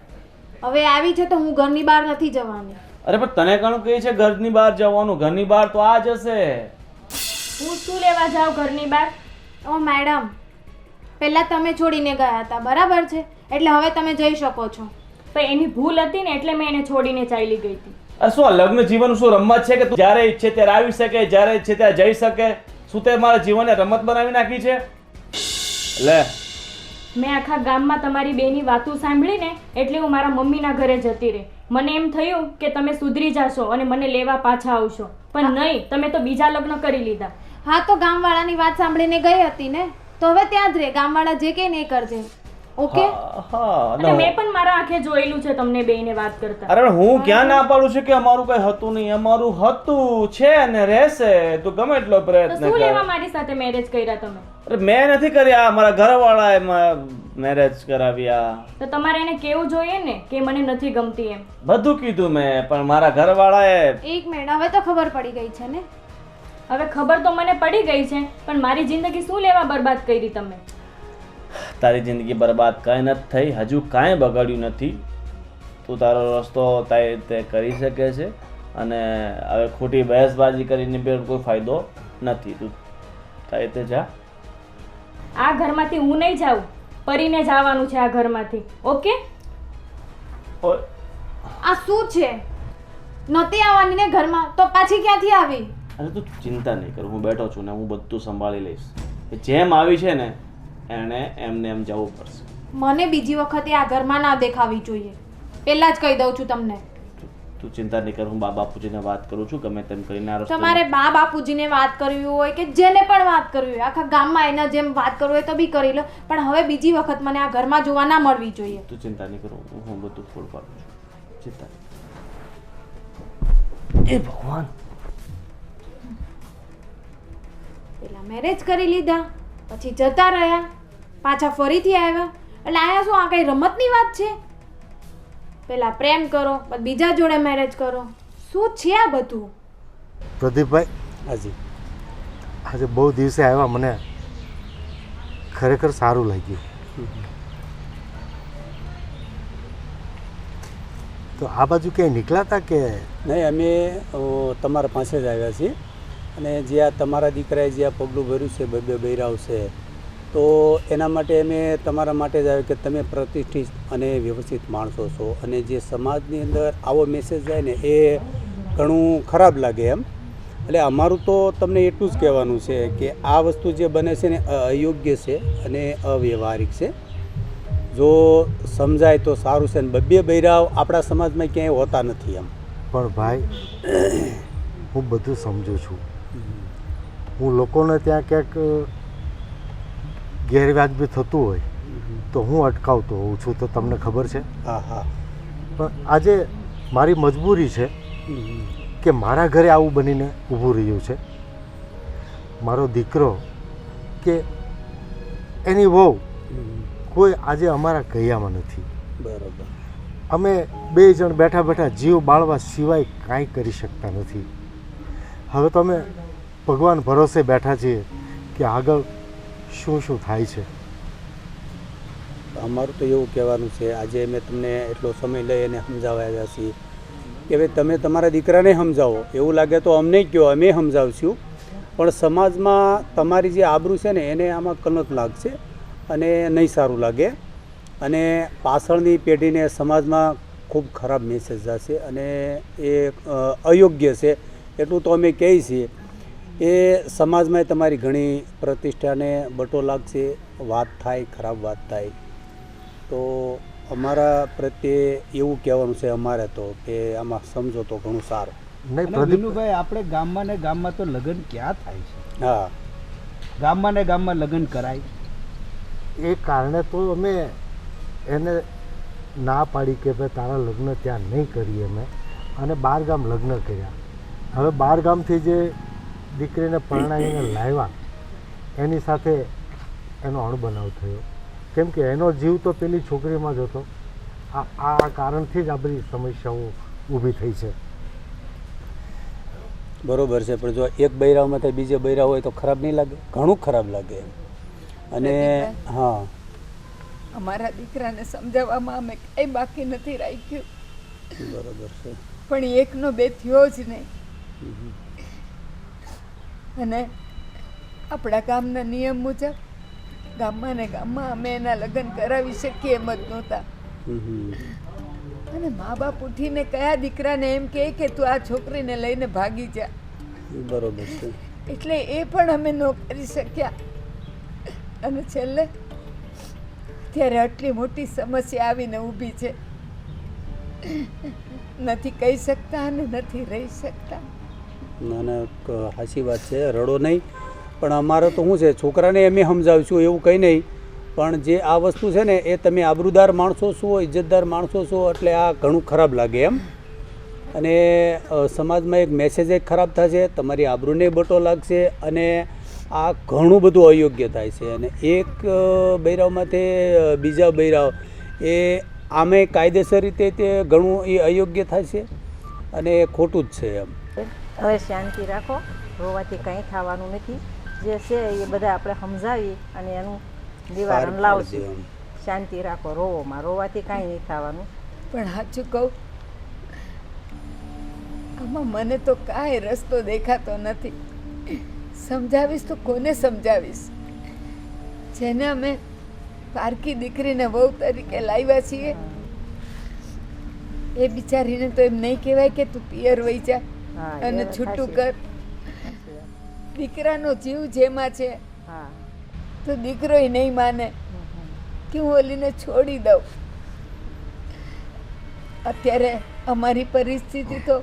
હવે આવી છે તો હું ઘરની બહાર નથી જવાની. અરે પણ તને કોણ કહે છે ઘરની બહાર જવાનું? ઘરની બહાર તો આ જશે. હું શું લેવા જાઉં ઘરની બહાર? ઓ મેડમ, પહેલાં તમે છોડીને ગયા હતા, બરાબર છે? એટલે હવે તમે જઈ શકો છો. પણ એની ભૂલ હતી ને એટલે મેં એને છોડીને ચાલી ગઈ હતી. અરે શું આ લગ્ન જીવન શું રમત છે કે તું જ્યારે ઈચ્છે ત્યારે આવી શકે, જ્યારે ઈચ્છે ત્યારે જઈ શકે? શું તે મારા જીવનને રમત બનાવી નાખી છે? લે, મેં આખા ગામમાં તમારી બેની વાતો સાંભળીને એટલે હું મારા મમ્મીના ઘરે જતી રહી. મને એમ થયું કે તમે સુધરી જશો અને મને લેવા પાછા આવશો, પણ નહીં, તમે તો બીજા લગ્ન કરી લીધા. હા તો ગામવાળાની વાત સાંભળીને ગઈ હતી ને, તો હવે ત્યાં જ રહે. ગામવાળા જે કે નહીં કરજે, ઓકે? હા. અને મેં પણ મારા આંખે જોયેલું છે તમને બેયને વાત કરતા. અરે હું ક્યાં ના પાડું છું કે અમારું કઈ હતું નહીં? અમારું હતું, છે ને રહેશે. તું ગમે એટલો તો પ્રયત્ન શું લેવા કર. મારી સાથે મેરેજ કર્યા તમે? અરે મેં નથી કર્યા, મારા ઘરવાળાએ મેરેજ કરાવ્યા. તો તમારે એને કેવું જોઈએ ને કે મને નથી ગમતી એમ. બધું કીધું મેં, પણ મારા ઘરવાળાએ એક મિનિટ, હવે તો ખબર પડી ગઈ છે ને. હવે ખબર તો મને પડી ગઈ છે, પણ મારી જિંદગી શું લેવા બરબાદ કરી તમે? તારી જિંદગી બરબાદ કાંઈ નથી થઈ, હજુ કાંઈ બગાડ્યું નથી. તું તારો રસ્તો તે કરી શકે છે અને હવે ખોટી બહેસબાજી કરીને બી કોઈ ફાયદો નથી. તું તારી તે જા. આ ઘરમાંથી હું નહીં જાઉં, પરીને જવાનું છે આ ઘરમાંથી. ઓકે? આ શું છે? નહોતી આવવાની ને ઘરમાં, તો પાછી ક્યાંથી આવી? અરે તું ચિંતા નહીં કર, હું બેઠો છું ને, હું બધું સંભાળી લઈશ. જેમ આવી છે ને એણે એમને એમ જવું પડશે. મને બીજી વખતે આ ઘરમાં ના દેખાવી જોઈએ, પહેલા જ કહી દઉં છું તમને. તું ચિંતા નહીં કર, હું બા બાપુજીને વાત કરું છું, ગમે તેમ કરીને આ રસ્તો. તમારે બા બાપુજીને વાત કરવી હોય કે જેને પણ વાત કરવી હોય, આખા ગામમાં એના જેમ વાત કરવી હોય તો બી કરી લો, પણ હવે બીજી વખત મને આ ઘરમાં જોવા ના મળવી જોઈએ. તું ચિંતા નહીં કર, હું બધું ફોડ પાડું છું. ચિંતા નહીં. એ ભગવાન, પેલા મેરેજ કરી લીધા, પછી જતા રહ્યા, પાછા ફરીથી આવ્યા. એટલે આયા શું, આ કઈ રમતની વાત છે? પેલા પ્રેમ કરો, પછી બીજા જોડે મેરેજ કરો, શું છે આ બધું? પ્રદીપભાઈ, હાજી. આજે બહુ દિવસે આવ્યા, મને ખરેખર સારું લાગ્યું. તો આ બાજુ ક્યાંય નીકળ્યા હતા કે? નહીં, અમે તમારા પાસે જ આવ્યા છીએ અને જ્યાં તમારા દીકરાએ જ્યાં પગલું ભર્યું છે, બે બૈરાવ છે, તો એના માટે અમે તમારા માટે જ આવ્યા કે તમે પ્રતિષ્ઠિત અને વ્યવસ્થિત માણસો છો અને જે સમાજની અંદર આવો મેસેજ જાય ને એ ઘણું ખરાબ લાગે એમ. એટલે અમારું તો તમને એટલું જ કહેવાનું છે કે આ વસ્તુ જે બને છે ને અયોગ્ય છે અને અવ્યવહારિક છે. જો સમજાય તો સારું છે ને બે બૈરાવ આપણા સમાજમાં ક્યાંય હોતા નથી એમ. પણ ભાઈ, હું બધું સમજું છું. હું લોકોને ત્યાં ક્યાંક ગેરવ્યાજબી થતું હોય તો હું અટકાવતો હોઉં છું, તો તમને ખબર છે. હા હા. પણ આજે મારી મજબૂરી છે કે મારા ઘરે આવું બનીને ઊભું રહ્યું છે. મારો દીકરો કે એની વહુ કોઈ આજે અમારા કૈયામાં નથી. બરાબર. અમે બે જણ બેઠા બેઠા જીવ બાળવા સિવાય કાંઈ કરી શકતા નથી. હવે તો અમે ભગવાન ભરોસે બેઠા છીએ કે આગળ શું શું થાય છે. અમારું તો એવું કહેવાનું છે, આજે અમે તમને એટલો સમય લઈ અને સમજાવવા આવ્યા છીએ કે ભાઈ તમે તમારા દીકરાને સમજાવો. એવું લાગે તો અમને કહો, અમે સમજાવશું, પણ સમાજમાં તમારી જે આબરૂ છે ને એને આમાં કલંક લાગશે અને નહીં સારું લાગે અને પાછળની પેઢીને સમાજમાં ખૂબ ખરાબ મેસેજ જશે અને એ અયોગ્ય છે. એટલું તો અમે કહીએ છીએ. એ સમાજમાં તમારી ઘણી પ્રતિષ્ઠાને બટો લાગશે, વાત થાય, ખરાબ વાત થાય. તો અમારા પ્રત્યે એવું કહેવાનું છે અમારે તો કે આમાં સમજો તો ઘણું સારું. નહીં અને પ્રદીપ, વિનુભાઈ, આપણે ગામમાં ને ગામમાં તો લગ્ન ક્યાં થાય છે? હા, ગામમાં ને ગામમાં લગ્ન કરાય. એ કારણે તો અમે એને ના પાડી કે ભાઈ તારા લગ્ન ત્યાં નહીં કરીએ અમે, અને બાર ગામ લગ્ન કર્યા. હવે બાર ગામથી જે દીકરીને પરણાવીને લાવ્યા એની સાથે એનો અણબનાવ થયો, કેમ કે એનો જીવ તો પેલી છોકરીમાં જ હતો. આ કારણથી જ આ બધી સમસ્યાઓ ઊભી થઈ છે. બરોબર છે, પણ જો એક બૈરાવમાં થાય બીજે બૈરાવ હોય તો ખરાબ નહીં લાગે? ઘણું ખરાબ લાગે. અને હા, અમારા દીકરાને સમજાવવામાં અમે કંઈ બાકી નથી રાખ્યું. બરોબર છે. પણ એકનો બે થયો જ નહીં. અને આપણા ગામના નિયમ મુજબ ગામમાં ને ગામમાં અમે એના લગ્ન કરાવી શકીએ એમ જ નહોતા. અને મા બાપ ઉઠીને કયા દીકરાને એમ કહે કે તું આ છોકરીને લઈને ભાગી જા. બરોબર છે. એટલે એ પણ અમે ન કરી શક્યા. અને છેલ્લે ત્યારે આટલી મોટી સમસ્યા આવીને ઊભી છે. નથી કહી શકતા અને નથી રહી શકતા. ના ના, સાચી વાત છે, રડો નહીં. પણ અમારે તો શું છે, છોકરાને અમે સમજાવીશું એવું કંઈ નહીં, પણ જે આ વસ્તુ છે ને એ તમે આબરૂદાર માણસો છો, ઇજ્જતદાર માણસો છો, એટલે આ ઘણું ખરાબ લાગે એમ. અને સમાજમાં એક મેસેજ ખરાબ થશે, તમારી આબરૂને બટો લાગશે અને આ ઘણું બધું અયોગ્ય થાય છે અને એક બૈરાવમાંથી બીજા બૈરાવ એ આમે કાયદેસર રીતે તે ઘણું એ અયોગ્ય થાય છે અને એ ખોટું જ છે એમ. હવે શાંતિ રાખો, રોવાથી કંઈ થવાનું નથી. જે છે એ બધા આપણે સમજાવી અને એનું નિવારણ લાવશું. શાંતિ રાખો, રોવાથી કાંઈ નહીં થવાનું. પણ સાચું કહું, આમાં મને તો કાંઈ રસ્તો દેખાતો નથી. સમજાવીશ તો કોને સમજાવીશ? જેને અમે પારકી દીકરીને વહુ તરીકે લાવ્યા છીએ એ બિચારીને તો એમ નહીં કહેવાય કે તું પિયર વહી જા અને છૂટું કર. દીકરાનો જીવ જેમાં છે તો દીકરોય નહીં માને કે હું ઓલીને છોડી દઉં. અત્યારે અમારી પરિસ્થિતિ તો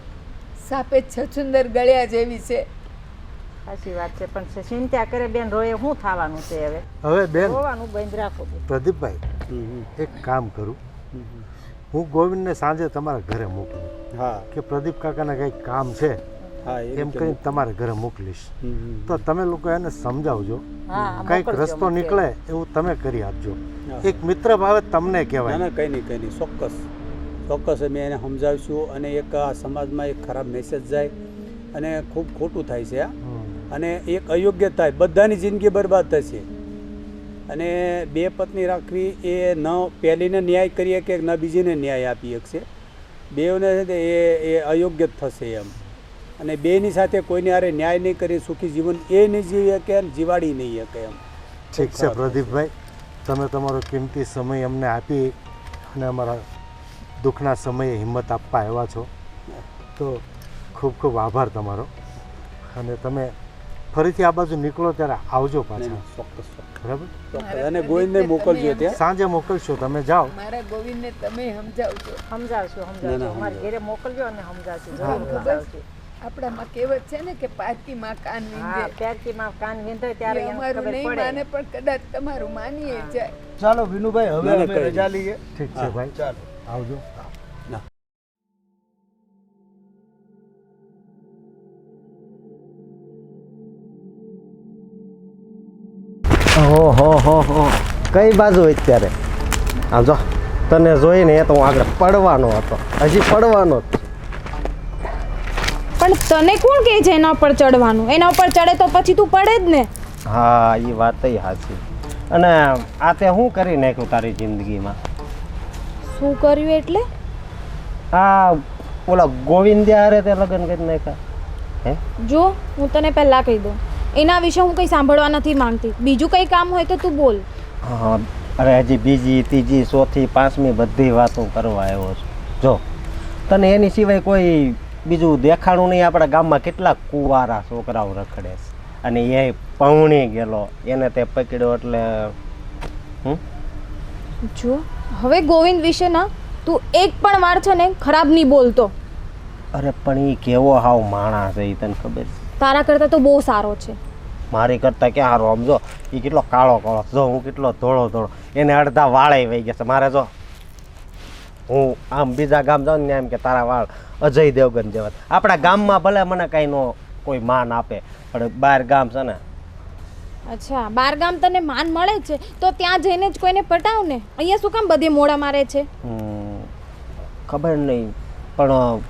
સાપે છછુંદર ગળ્યા જેવી છે. સાચી વાત છે, પણ ચિંતા કરે બેન, રોએ શું થવાનું છે? હવે બેન રોવાનું બંધ રાખો. પ્રદીપભાઈ, એક કામ કરું, હું ગોવિંદને સાંજે તમારા ઘરે મોકલું. હા, કે પ્રદીપ કાકાને કંઈક કામ છે એમ કરીને તમારા ઘરે મોકલીશ. તો તમે લોકો એને સમજાવજો, કંઈક રસ્તો નીકળે એવું તમે કરી આપજો. એક મિત્ર ભાવે તમને કહેવાય. ના, કંઈ નહીં, ચોક્કસ અમે એને સમજાવીશું. અને એક આ સમાજમાં એક ખરાબ મેસેજ જાય અને ખૂબ ખોટું થાય છે અને એક અયોગ્ય થાય, બધાની જિંદગી બરબાદ થશે. અને બે પત્ની રાખવી એ ન પહેલીને ન્યાય કરીએ કે ન બીજીને ન્યાય આપી શકશે. બેઓને એ અયોગ્ય જ થશે એમ. અને બેની સાથે કોઈને આરે ન્યાય નહીં કરી સુખી જીવન એ નહીં જીવી શકે અને જીવાડી નહીં શકે એમ. ઠીક છે પ્રદીપભાઈ, તમે તમારો કિંમતી સમય અમને આપી અને અમારા દુઃખના સમયે હિંમત આપવા આવ્યા છો, તો ખૂબ ખૂબ આભાર તમારો. અને તમે ફરીથી આ બાજુ નીકળો ત્યારે આવજો પાછા. ચોક્કસ, બરાબર. અને ગોવિંદને મોકલજો ત્યાં. સાંજે મોકલશો, તમે જાઓ. મારા ગોવિંદને તમે સમજાવજો. મારા ઘરે મોકલજો અને સમજાવજો. આપણામાં કહેવત છે ને કે પારકીમાં કાન વિંધે. પારકીમાં કાન વિંધે ત્યારે અમારું નહીં માને પણ કદાચ તમારું માનીએ જાય. ચાલો વિનુભાઈ, હવે અમે રજા લઈએ. ઠીક છે ભાઈ, ચાલો આવજો. ઓહો, કઈ બાજુ અત્યારે? આમ જો, તને જોઈને એ તો હું આગળ પડવાનો હતો, હજી પડવાનો જ. પણ તને કોણ કહે છે એના પર ચડવાનું? એના ઉપર ચડે તો પછી તું પડે જ ને. હા, એ વાત સાચી. અને આ તે શું કરી નાખ્યું તારી જિંદગીમાં? શું કર્યું એટલે? આ ઓલા ગોવિંદે હારે તે લગ્ન કરી નાખ્યા. હે જો, હું તને પહેલાં કહી દઉં, એના વિશે હું કંઈ સાંભળવા નથી માંગતી. બીજું કંઈ કામ હોય તો તું બોલ. હા, અરે હજી બીજી, ત્રીજી, ચોથી, પાંચમી બધી વાતો કરવા આવ્યો છું. જો, તને એની સિવાય કોઈ બીજું દેખાણું નહીં? આપણા ગામમાં કેટલા કુંવારા છોકરાઓ રખડે છે અને એ પૌણી ગયેલો, એને તે પકડ્યો એટલે જો હવે ગોવિંદ વિશે ના તું એક પણ વાર છે ને ખરાબ નહીં બોલતો. અરે પણ એ કેવો હાવ માણસ છે, એ તને ખબર છે? તારા કરતાં તો બહુ સારો છે. મારી કરતાં ક્યાં સારો? આમ જો, એ કેટલો કાળો કાળો, જો હું કેટલો ધોળો ધોળો, એને અડધા વાળે વહી ગયા છે. મારે જો, હું આમ બીજા ગામ જાઉં ને એમ કે તારા વાળ અજય દેવગન જેવા. આપણા ગામમાં ભલે મને કાંઈ નો કોઈ માન આપે, પણ બહાર ગામ છે ને. અચ્છા, બાર ગામ તને માન મળે છે તો ત્યાં જઈને જ કોઈને પટાવ ને. અહીંયા શું કામ બધે મોડા મારે છે? ખબર નહીં, પણ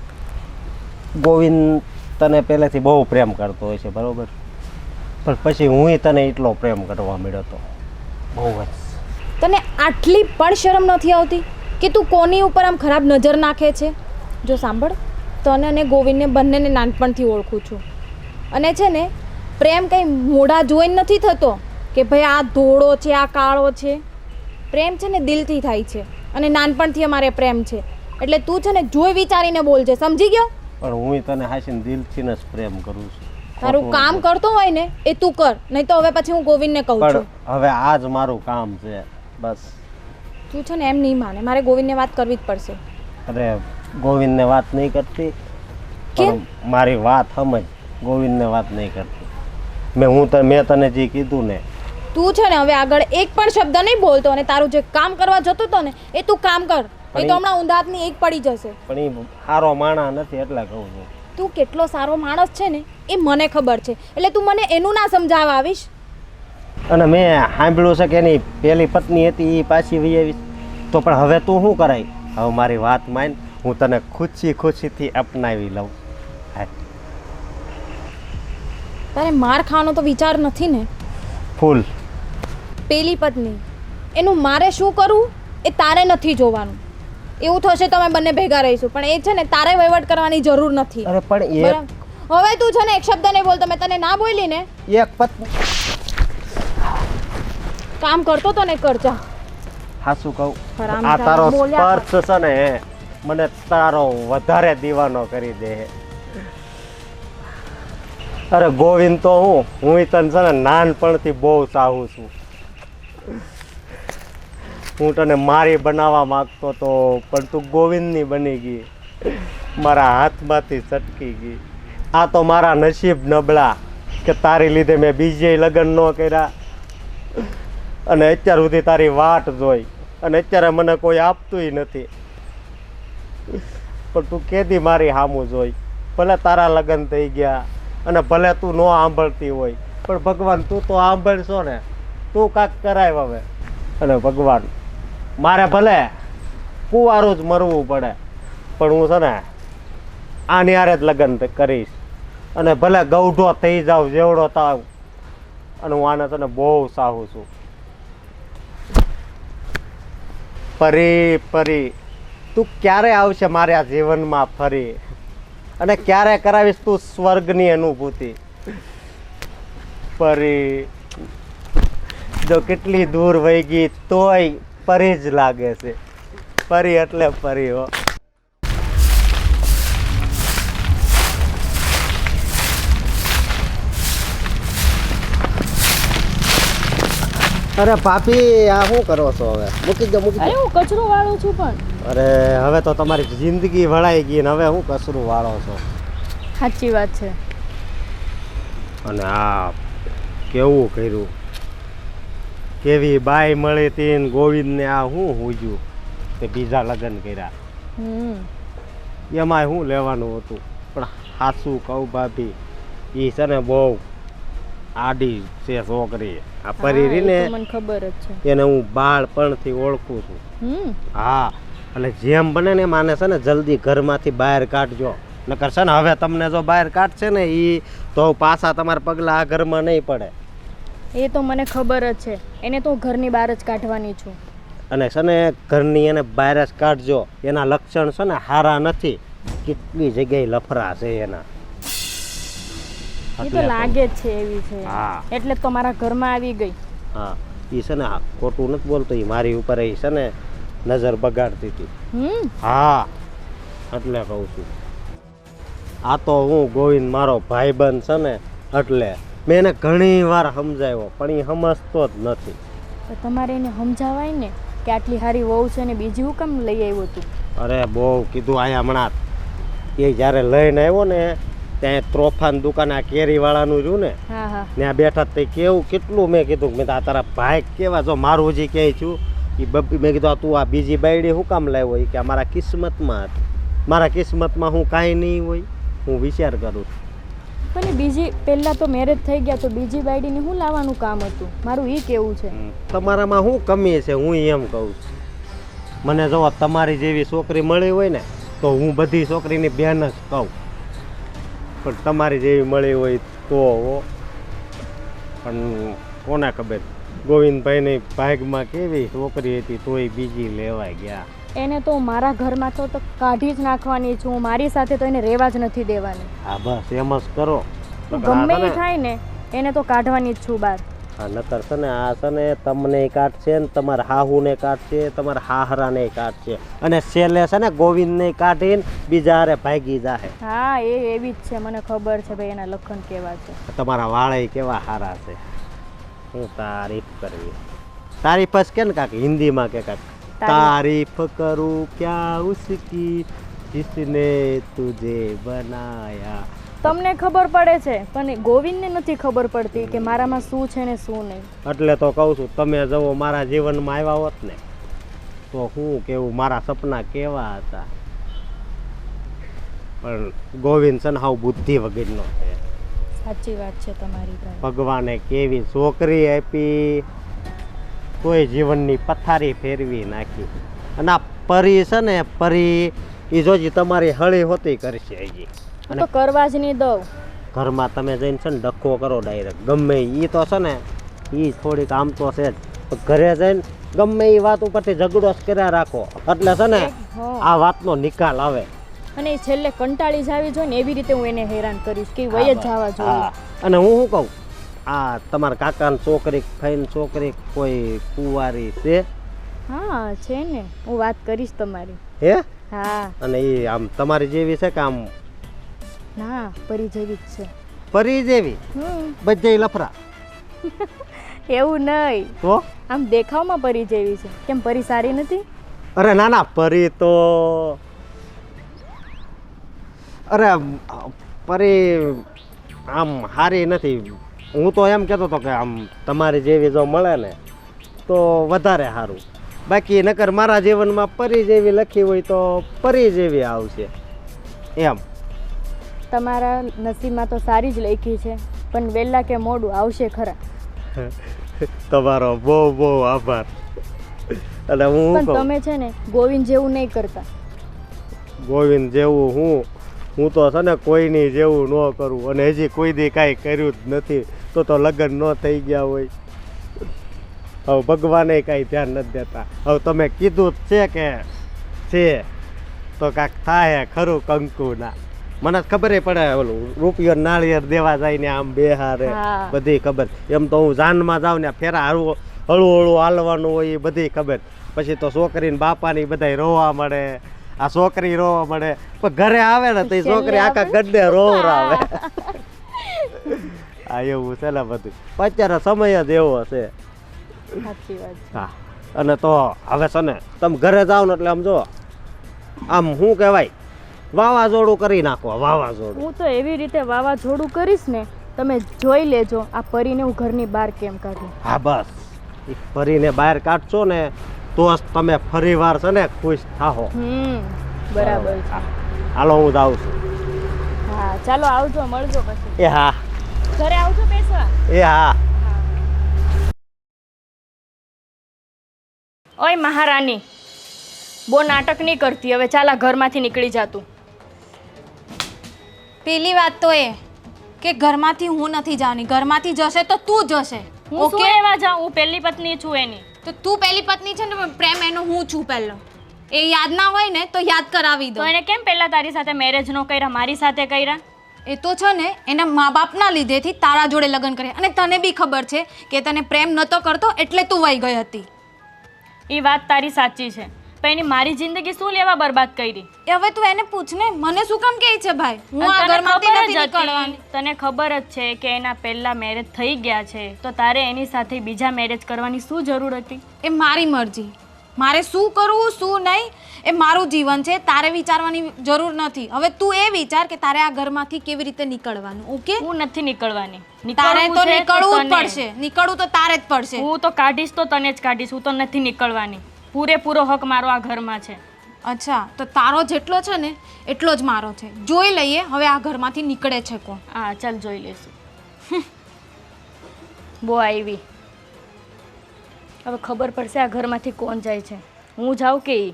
ગોવિંદ તને પહેલેથી બહુ પ્રેમ કરતો હોય છે, બરાબર? પણ પછી હું તને એટલો પ્રેમ કરવા મળ્યો હતો, બહુ જ. તને આટલી પણ શરમ નથી આવતી કે તું કોની ઉપર આમ ખરાબ નજર નાખે છે? જો સાંભળ, તને અને ગોવિંદને બંનેને નાનપણથી ઓળખું છું. અને છે ને, પ્રેમ કંઈ મોઢા જોઈને નથી થતો કે ભાઈ આ ધોળો છે, આ કાળો છે. પ્રેમ છે ને દિલથી થાય છે, અને નાનપણથી અમારે પ્રેમ છે. એટલે તું છે ને જોઈ વિચારીને બોલજે, સમજી ગયો? પણ હું તને હાસીને દિલથી જ પ્રેમ કરું છું. તારું કામ કરતો હોય ને એ તું કર, નહીં તો હવે પછી હું ગોવિંદને કહું છું. હવે આ જ મારું કામ છે, બસ. તું છે ને એમ નહીં માને, મારે ગોવિંદને વાત કરવી જ પડશે. અરે ગોવિંદને વાત નહીં કરતી, પણ મારી વાત સમજ, ગોવિંદને વાત નહીં કરતી. મેં તને જે કીધું ને, તું છે ને હવે આગળ એક પણ શબ્દ નહીં બોલતો, અને તારું જે કામ કરવા જતો હતો ને એ તું કામ કર, નહીં તો હમણાં ઊંધા હાથની એક પડી જશે. પણ એ સારો માણા નથી એટલે કહું છું. તું કેટલો સારો માણસ છે ને એ મને ખબર છે, એટલે તું મને એનું ના સમજાવવા આવીશ. અને મેં સાંભળ્યું છે કે એની પહેલી પત્ની હતી એ પાછી વહી આવી, તો પણ હવે તું શું કરાય? હવે મારી વાત માન, હું તને ખુશીથી અપનાવી લઉં. હા, તારે માર ખાવાનો તો વિચાર નથી ને? ફૂલ. પેલી પત્ની એનું મારે શું કરવું એ તારે નથી જોવાનું. એવું થશે તો અમે બંને ભેગા રહીશું, પણ એ છે ને તારે વહીવટ કરવાની જરૂર નથી. અરે પણ બરાબર? હવે તું છે ને એક શબ્દ નહીં બોલતો. મેં તને ના બોલી ને? એક પત્ની કામ કરતો તો ને કરજા. હા શું કહું, હરામ આ તારો બોલ્યા સ્પર્શ છે ને મને તારો વધારે દીવાનો કરી દે. અરે ગોવિંદ તો હું તને છે ને નાનપણથી બહુ ચાહું છું. હું તને મારી બનાવવા માંગતો તો, પણ તું ગોવિંદની બની ગઈ, મારા હાથમાંથી છટકી ગઈ. આ તો મારા નસીબ નબળા કે તારી લીધે મેં બીજે લગ્ન ન કર્યા અને અત્યાર સુધી તારી વાટ જોઈ, અને અત્યારે મને કોઈ આપતુંય નથી. પણ તું કેદી મારી સામું જોઈ, ભલે તારા લગ્ન થઈ ગયા અને ભલે તું ન સાંભળતી હોય, પણ ભગવાન તું તો સાંભળશો ને, તું કાંક કરાય હવે. અને ભગવાન મારે ભલે કુંવારું જ મરવું પડે, પણ હું છે ને આની હારે જ લગ્ન કરીશ, અને ભલે ગૌઢો થઈ જાવ જેવડો થાવ, અને હું આને છે ને બહુ ચાહું છું. ફરી ફરી તું ક્યારે આવશે મારા જીવનમાં ફરી, અને ક્યારે કરાવીશ તું સ્વર્ગની અનુભૂતિ ફરી? જો કેટલી દૂર વહી ગઈ તોય ફરી જ લાગે છે. ફરી એટલે ફરી હો. અરે પાપી, આ શું કરો છો? હવે મૂકી દો, મૂકી અરે દો. હું કચરો વાળું છું પણ. અરે હવે તો તમારી જિંદગી વળાઈ ગઈ ને હવે હું કસરું વાળો છો? સાચી વાત છે. અને આ કેવું કર્યું, કેવી બાઈ મળી હતી ને ગોવિંદને આ શું હુજ્યું તે બીજા લગ્ન કર્યા. એમાંય શું લેવાનું હતું? પણ સાચું કહું ભાભી, એ છે ને બહુ આડી છે છોકરી. આ પરી ને મને ખબર જ છે, એને હું બાળપણથી ઓળખું છું. હા, એટલે જેમ બને ને એમ આને છે ને જલ્દી ઘરમાંથી બહાર કાઢજો, નકર છે ને હવે તમને જો બહાર કાઢશે ને એ તો પાછા તમારા પગલા આ ઘરમાં નહીં પડે. એ તો મને ખબર જ છે, એને તો હું ઘરની બહાર જ કાઢવાની છું. અને છે ને ઘરની એને બહાર જ કાઢજો. એના લક્ષણ છે ને સારા નથી, કેટલી જગ્યાએ લફરા છે એના. એ તો લાગે જ છે એવી છે, હા, એટલે તો મારા ઘરમાં આવી ગઈ. હા, એ છે ને ખોટું નથી બોલતો, એ મારી ઉપર એ છે ને નજર બગાડતી હતી. હા, એટલે કહું છું. આ તો હું ગોવિંદ મારો ભાઈબંધ છે ને, એટલે મેં એને ઘણી વાર સમજાવ્યો, પણ એ સમજતો જ નથી. તો તમારે એને સમજાવાય ને કે આટલી સારી વહુ છે ને બીજી હું કેમ લઈ આવ્યો તું? અરે બહુ કીધું. અહીંયા હમણાં એ જ્યારે લઈને આવ્યો ને ત્યાં ત્રોફાન દુકાન આ કેરીવાળાનું રહ્યું ને, ત્યાં બેઠા તે કેવું કેટલું મેં કીધું, મેં આ તારા ભાઈ કેવા, જો મારું હજી ક્યાંય છું એ મેં કીધું તું આ બીજી બાયડી શું કામ લાવ્યો? એ કે અમારા કિસ્મતમાં હતી. મારા કિસ્મતમાં હું કાંઈ નહીં હોય, હું વિચાર કરું. પણ બીજી પહેલાં તો મેરેજ થઈ ગયા, તો બીજી બાયડીને શું લાવવાનું કામ હતું? મારું એ કેવું છે. તમારામાં શું કમી છે હું એમ કહું છું. મને જો તમારી જેવી છોકરી મળી હોય ને તો હું બધી છોકરીની બેન જ કહું, પણ તમારી જેવી મળી હોય તો પણ કોને ખબર ગોવિંદભાઈની ભાગમાં કેવી છોકરી હતી તોય બીજી લેવાઈ ગયા. એને તો મારા ઘરમાં તો કાઢી જ નાખવાની છું, મારી સાથે તો એને રહેવા જ નથી દેવાની. હા બસ એમ જ કરો. ગમે એ થાય ને એને તો કાઢવાની જ છું બહાર. હા નતર છે ને આ છે ને તમને કાઢશે ને તમારા હાહુને કાઢશે, તમારા હાહરાને કાઢશે, અને છેલ્લે છે ને ગોવિંદને કાઢીને બીજા હારે ભાગી જાહે. હા એ એવી જ છે, મને ખબર છે ભાઈ એના લખન કેવા છે. તમારા વાળે કેવા સારા છે, હું તારીફ કરવી. તારીફ જ કે ને કાંક હિન્દીમાં કે કાંક તારીફ કરું ક્યા ઉસકી જિસને તુજે બનાયા. તમને ખબર પડે છે પણ ગોવિંદને નથી ખબર પડતી કે મારામાં શું છે ને શું નહીં. એટલે તો કહું છું તમે જવો મારા જીવનમાં આવ્યા હોત ને તો હું કેવું મારા સપના કેવા હતા. પણ ગોવિંદ છે ને હાવ બુદ્ધિ વગરનો છે. સાચી વાત છે તમારી ભાઈ. ભગવાને કેવી છોકરી આપી તોય જીવનની પથારી ફેરવી નાખી. અને આ પરી છે ને પરી એ જોજી તમારી હળી હોતી કરશે હજી. હું તો કરવા જ નહીં દઉં. ઘરમાં તમે જઈને છે ને ડખો કરો ડાયરેક્ટ ગમે એ તો છે ને એ થોડીક આમ તો છે જ. ઘરે જઈને ગમે એ વાત ઉપરથી ઝઘડો જ કર્યા રાખો એટલે છે ને આ વાતનો નિકાલ આવે. અને એ છેલ્લે કંટાળી જાવી જોઈએ ને એવી રીતે હું એને હેરાન કરીશ કે વય જ જવા જોઈએ. હા. અને હું શું કહું આ તમારા કાકાની છોકરી ફઈની છોકરી કોઈ કુંવારી છે? હા છે ને, હું વાત કરીશ તમારી. હે? હા. અને એ આમ તમારી જેવી છે કે આમ? ના, પરી જેવી જ છે. પરી જેવી? બધે લફરા? એવું નહીં. તો આમ દેખાવમાં પરી જેવી છે. કેમ પરી સારી નથી? અરે ના ના, પરી તો અરે પરી આમ સારી નથી. હું તો એમ કહેતો હતો કે આમ તમારી જેવી જો મળે ને તો વધારે સારું. બાકી નકર મારા જીવનમાં પરી જેવી લખી હોય તો પરી જેવી આવશે એમ. તમારા નસીબમાં તો સારી જ લખી છે, પણ વહેલા કે મોડું આવશે ખરા. તમારો બહુ બહુ આભાર. અને હું પણ તમે છે ને ગોવિંદ જેવું નહીં કરતા. ગોવિંદ જેવું હું તો છે ને કોઈની જેવું ન કરું. અને હજી કોઈ દી કાંઈ કર્યું જ નથી તો લગ્ન ન થઈ ગયા હોય. હવે ભગવાને કાંઈ ધ્યાન નથી દેતા. હવે તમે કીધું જ છે કે છે તો કાંઈક થાય ખરું કંકુના. મને ખબર પડે ઓલું રૂપિયો નાળિયેર દેવા જાય ને આમ બેહારે બધી ખબર. એમ તો હું જાનમાં જાઉં ને ફેરા હળવું હળવું હાલવાનું હોય એ બધી ખબર. પછી તો છોકરીને બાપાની બધા રોવા મળે, આ છોકરી રોવા મળે. પણ ઘરે આવે ને તો એ છોકરી આખા ગड्ढे રોવરાવે. આ એવું છે ને બધું. અત્યારે સમય જ એવો છે. સાચી વાત. હા. અને તો હવે છે ને તમે ઘરે જાઓ ને એટલે આમ જો આમ શું કહેવાય વાવાઝોડું કરી નાખો. વાવાઝોડું હું તો એવી રીતે વાવાઝોડું કરીશ ને તમે જોઈ લેજો આ પરીને હું ઘરની બહાર કેમ કાઢું. હા બસ એ પરીને બહાર કાઢશો ને તો જ તમે ફરી વાર છે ને ખુશ થાઓ. બરાબર છે. હાલો હું જાઉં છું. હા ચાલો આવજો, મળજો પછી. એ હા. ઘરે આવજો બેસવા. એ હા. ઓય મહારાણી, બહુ નાટક નહીં કરતી. હવે ચાલ આ ઘરમાંથી નીકળી જાતું. પેલી વાત તો એ કે ઘરમાંથી હું નથી જવાની. ઘરમાંથી જશે તો તું જશે. હું શું એવા જાઉં? હું પહેલી પત્ની છું એની. તો તું પહેલી પત્ની છે ને, પ્રેમ એનો હું છું પહેલો. એ યાદ ના હોય ને તો યાદ કરાવી દો. તો એને કેમ પહેલા તારી સાથે મેરેજ નો કર્યા, મારી સાથે કર્યા? એ તો છે ને એના મા બાપના લીધેથી તારા જોડે લગ્ન કર્યા. અને તને બી ખબર છે કે તને પ્રેમ નતો કરતો એટલે તું વહી ગઈ હતી. એ વાત તારી સાચી છે, પણ એની મારી જિંદગી શું લેવા બરબાદ કરી? હવે તું એને પૂછ ને, મને શું કામ કહે છે ભાઈ? હું આ ઘરમાંથી નથી નીકળવાની. તને ખબર જ છે કે એના પહેલા મેરેજ થઈ ગયા છે, તો તારે એની સાથે બીજા મેરેજ કરવાની શું જરૂર હતી? એ મારી મરજી. મારે શું કરવું શું નહીં એ મારું જીવન છે. તારે વિચારવાની જરૂર નથી. હવે તું એ વિચાર કે તારે આ ઘરમાંથી કેવી રીતે નીકળવાનું. ઓકે? હું નથી નીકળવાની. તારે તો નીકળવું જ પડશે. નીકળવું તો તારે જ પડશે. હું તો કાઢીશ તો તને જ કાઢીશ. હું તો નથી નીકળવાની. પૂરેપૂરો હક મારો આ ઘરમાં છે. અચ્છા, તો તારો જેટલો છે ને એટલો જ મારો છે. જોઈ લઈએ હવે આ ઘરમાંથી નીકળે છે કોણ. હા ચાલ જોઈ લઈશું. બહુ આવી. હવે ખબર પડશે આ ઘરમાંથી કોણ જાય છે, હું જાઉં કે ઈ.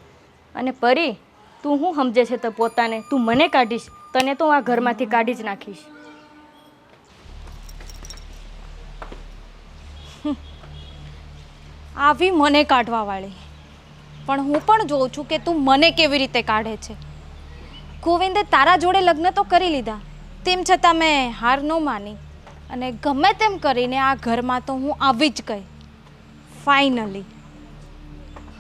અને પરી, તું શું સમજે છે તો પોતાને? તું મને કાઢીશ, તને તો હું આ ઘરમાંથી કાઢી જ નાખીશ. આવી મને કાઢવા વાળી. પણ હું પણ જોઉં છું કે તું મને કેવી રીતે કાઢે છે. ગોવિંદે તારા જોડે લગ્ન તો કરી લીધા, તેમ છતાં મેં હાર ન માની અને ગમે તેમ કરીને આ ઘરમાં તો હું આવી જ ગઈ. ફાઇનલી